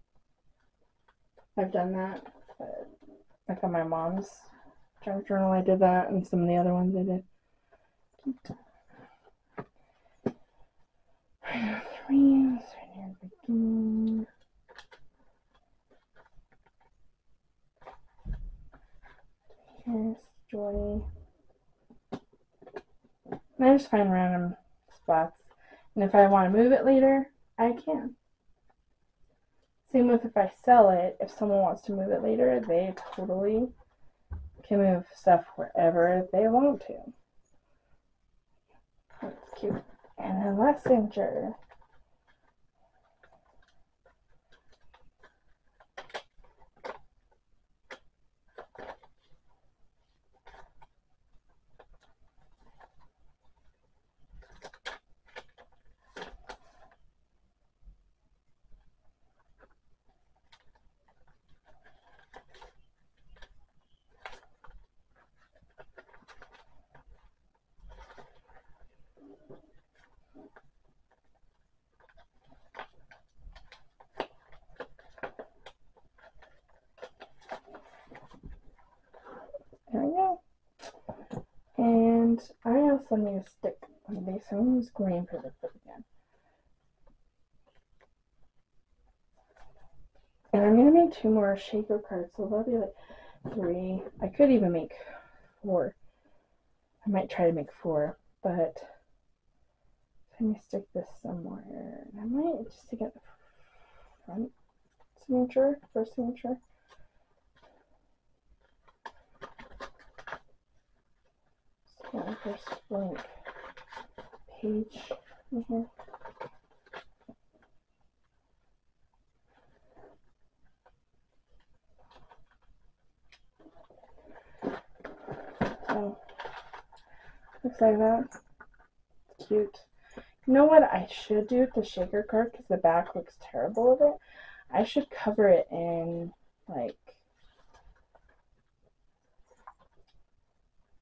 I've done that. But like on my mom's junk journal I did that, and some of the other ones I did. 3, right near the beginning. Here's Joy. And I just find random spots. And if I want to move it later, I can. Same with if I sell it, if someone wants to move it later, they totally can move stuff wherever they want to. That's cute. And then last signature. And I also need a stick on the base, so I'm going to use green for the flip again. And I'm going to make 2 more shaker cards, so that'll be like 3. I could even make 4. I might try to make 4, but let me stick this somewhere. I might just stick it the front signature, first signature. Got my first blank page in here. So, looks like that. Cute. You know what I should do with the shaker card, because the back looks terrible of it? I should cover it in, like,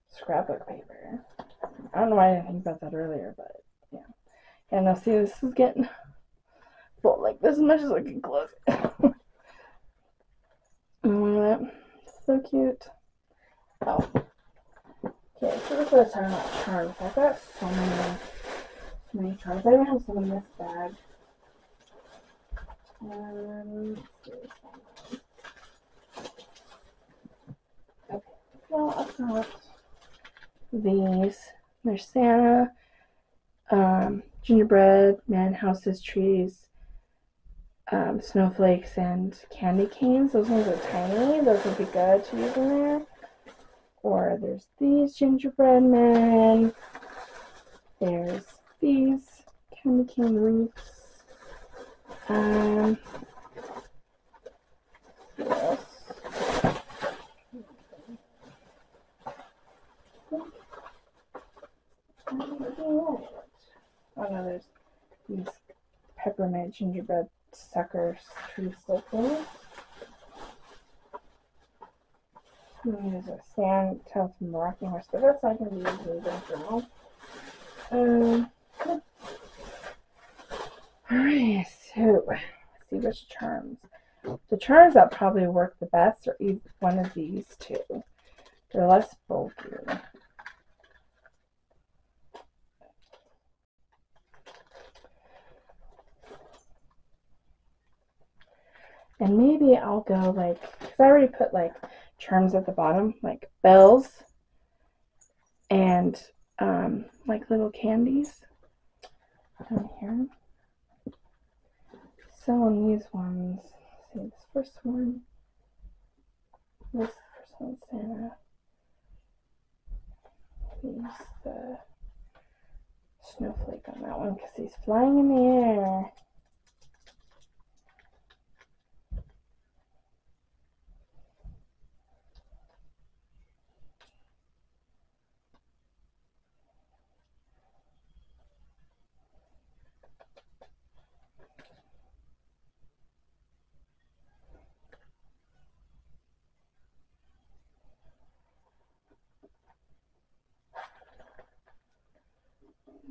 scrapbook paper. I don't know why I didn't think about that earlier, but yeah. And now see, this is getting full, like this as much as I can close it. So cute. Oh. Okay, so this is what I'm talking about charms. I've got so many charms. I even have some in this bag. Okay, well, I've got these. There's Santa, gingerbread, man, houses, trees, snowflakes, and candy canes. Those ones are tiny. Those would be good to use in there. Or there's these gingerbread men. There's these candy cane wreaths. Yes. Oh no, there's these peppermint gingerbread suckers tree stickers. There's a sand tail from rocking horse, but that's not going to be used in journal. Alright, so let's see which charms. The charms that probably work the best are one of these two. They're less bulky. And maybe I'll go like, because I already put like charms at the bottom, like bells and like little candies down here. So on these ones, see this first one, this first one's Santa. Use the snowflake on that one because he's flying in the air.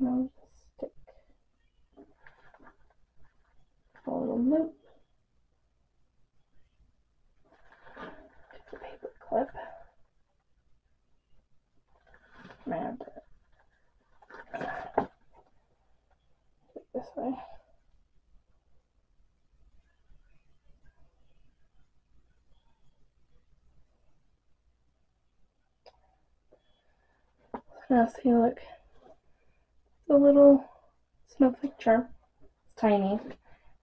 No, stick a little loop. Take the paper clip. I'm gonna have to take this way. Now see, look, the little snowflake charm. It's tiny.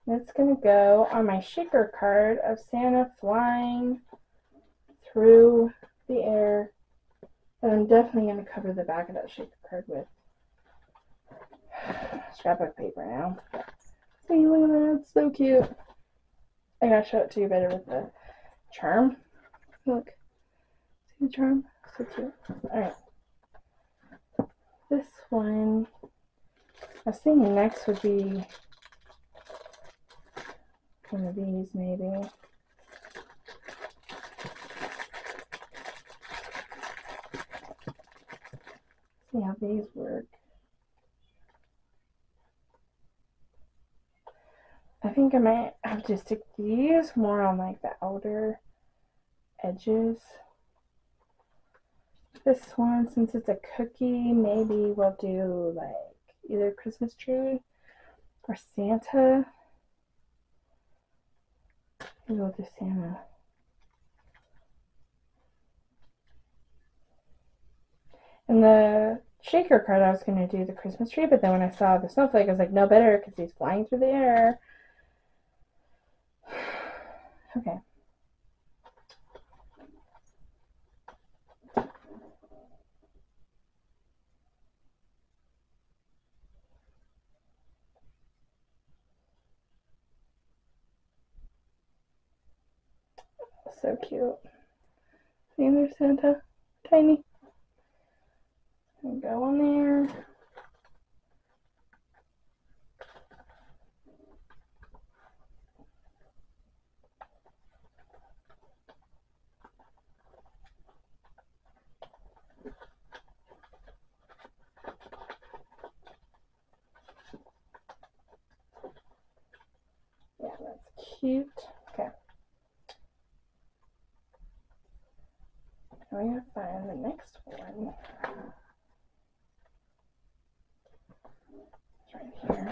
And it's gonna go on my shaker card of Santa flying through the air. And I'm definitely gonna cover the back of that shaker card with scrapbook paper now. See, look at that, it's so cute. I gotta show it to you better with the charm. Look, see the charm? So cute. Alright. This one, I was thinking next would be one of these maybe. See how these work. I think I might have to stick these more on like the outer edges. This one, since it's a cookie, maybe we'll do like either Christmas tree or Santa. Maybe we'll do Santa. And the shaker card, I was going to do the Christmas tree, but then when I saw the snowflake, I was like, no, better, because he's flying through the air. Okay. So cute. See, there's Santa. Tiny. And go on there. Yeah, that's cute. Okay. Now we gotta find the next one. It's right here.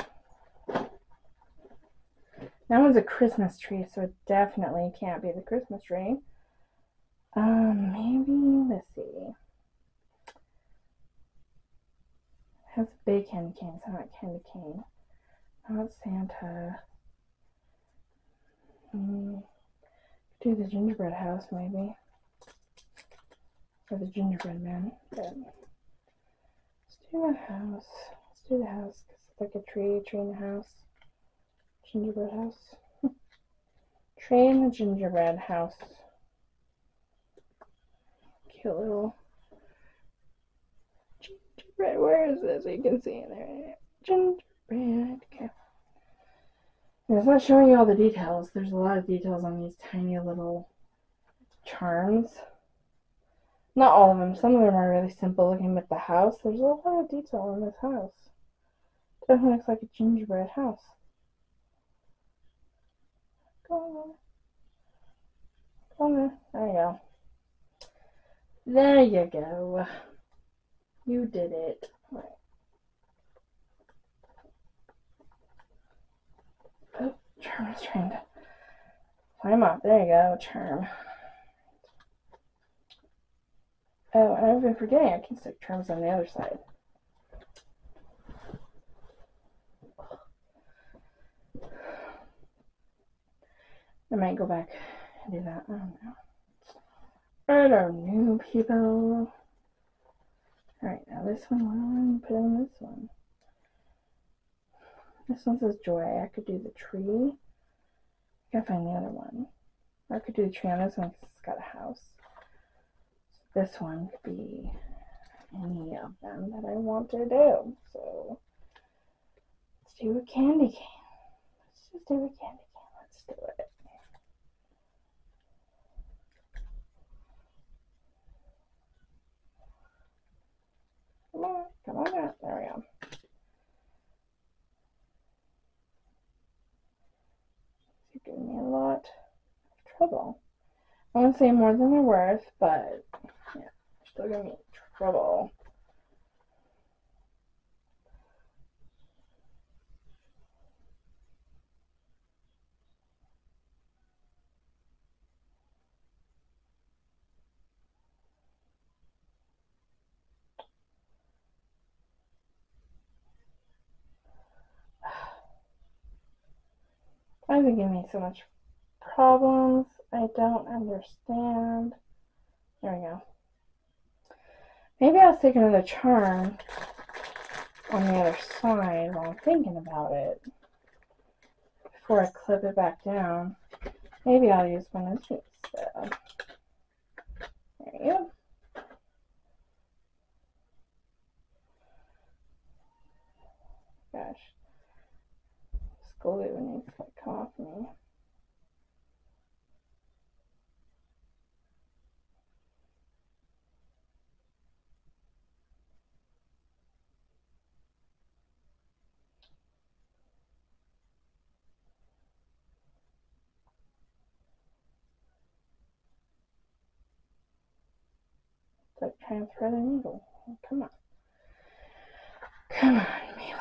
That one's a Christmas tree, so it definitely can't be the Christmas tree. Maybe, let's see. It has a big candy cane, so not candy cane. Not Santa. Do the gingerbread house, maybe. Or the gingerbread man. But let's do the house. Let's do the house, because it's like a tree in the house. Gingerbread house. Tree in the gingerbread house. Cute little gingerbread. Where is this? You can see it there. Gingerbread. Okay. And it's not showing you all the details. There's a lot of details on these tiny little charms. Not all of them. Some of them are really simple looking with the house. There's a lot of detail in this house. Definitely looks like a gingerbread house. Go on. Go on there. There you go. There you go. You did it. Right. Oh, Charm is trying to climb up. There you go, Charm. Oh, and I've been forgetting I can stick charms on the other side. I might go back and do that. I don't know. I don't know, people. Alright, now this one, what do I want to put on this one? This one says joy. I could do the tree. I gotta find the other one. Or I could do the tree on this one because it's got a house. So this one could be any of them that I want to do. So let's do a candy cane. Let's just do a candy cane. Let's do it. Come on, come on out. There we go. You're giving me a lot of trouble. I won't say more than they're worth, but yeah, still giving me trouble. Why is it giving me so much problems? I don't understand. There we go. Maybe I'll take another charm on the other side while I'm thinking about it before I clip it back down. Maybe I'll use one of these. So, there you go. Gosh, this glue needs to come off me. like trying to thread a needle. Come on. Come on, Milo.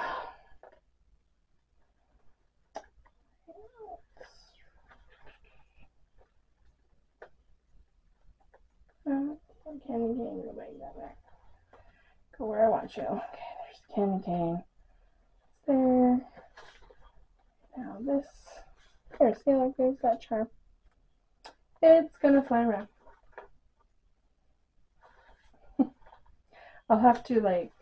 Candy cane, go back. Go where I want you. Okay, there's the candy cane. There. Now this. There, see, like there's that charm. It's gonna fly around. I'll have to, like,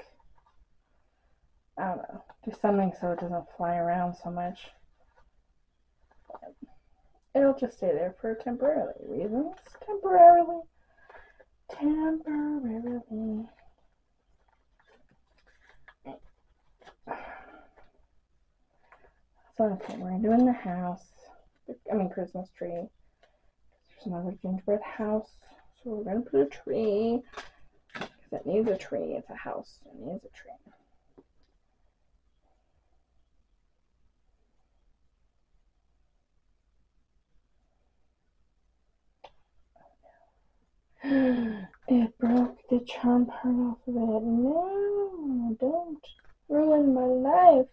I don't know, do something so it doesn't fly around so much. But it'll just stay there for temporary reasons. Temporarily. So, okay, we're doing the house. Christmas tree. There's another gingerbread house. So we're going to put a tree. Because it needs a tree. It's a house. It needs a tree. It broke the charm part off of it. No, don't ruin my life.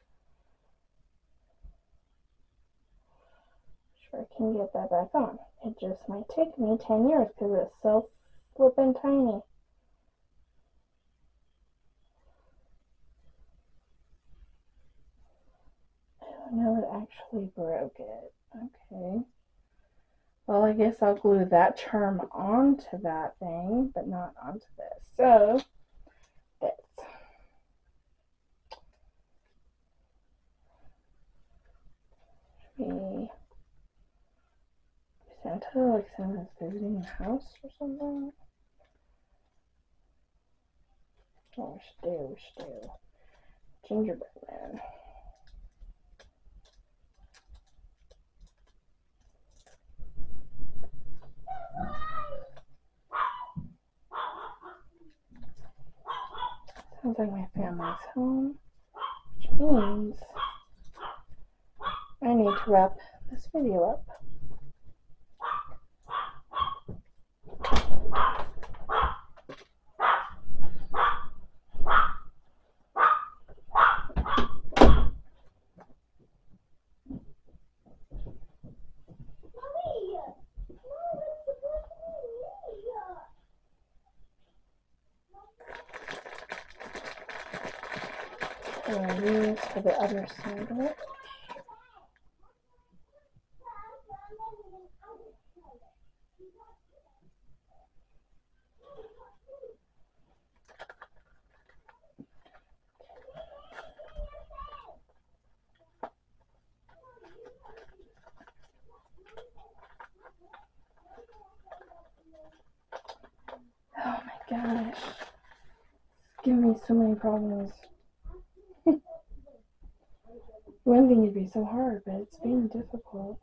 Sure, I can get that back on. It just might take me 10 years because it's so flippin' tiny. Oh no, it actually broke it. Okay. Well, I guess I'll glue that charm onto that thing, but not onto this. So, this. Maybe Santa, like Santa's visiting the house or something. Oh, we should do gingerbread man. Sounds like my family's home, which means I need to wrap this video up. And I use for the other side of it. Oh my gosh. It's giving me so many problems. One thing would be so hard, but it's being difficult.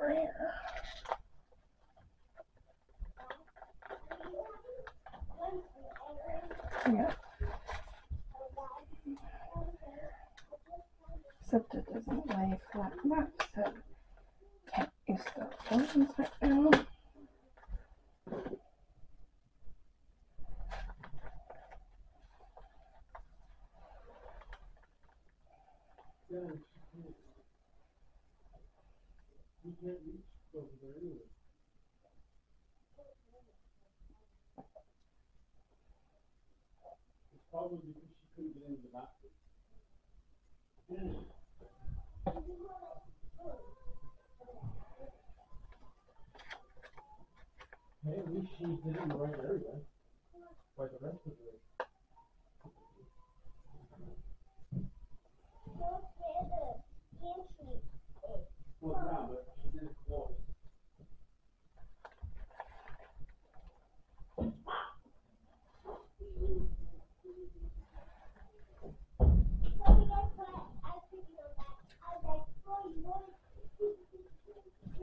Over here. Yeah. Except it doesn't lay flat enough, so can't use the buttons right now.
You can't reach over there anyway. It's probably because she couldn't get into the basket. Hey, at least she did it in the right area. Like the rest of it. Well, yeah, but she did it close.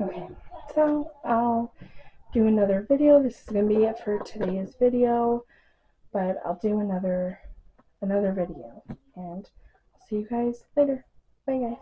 Okay, so another video. This is going to be it for today's video, but I'll do another video, and I'll see you guys later. Bye guys.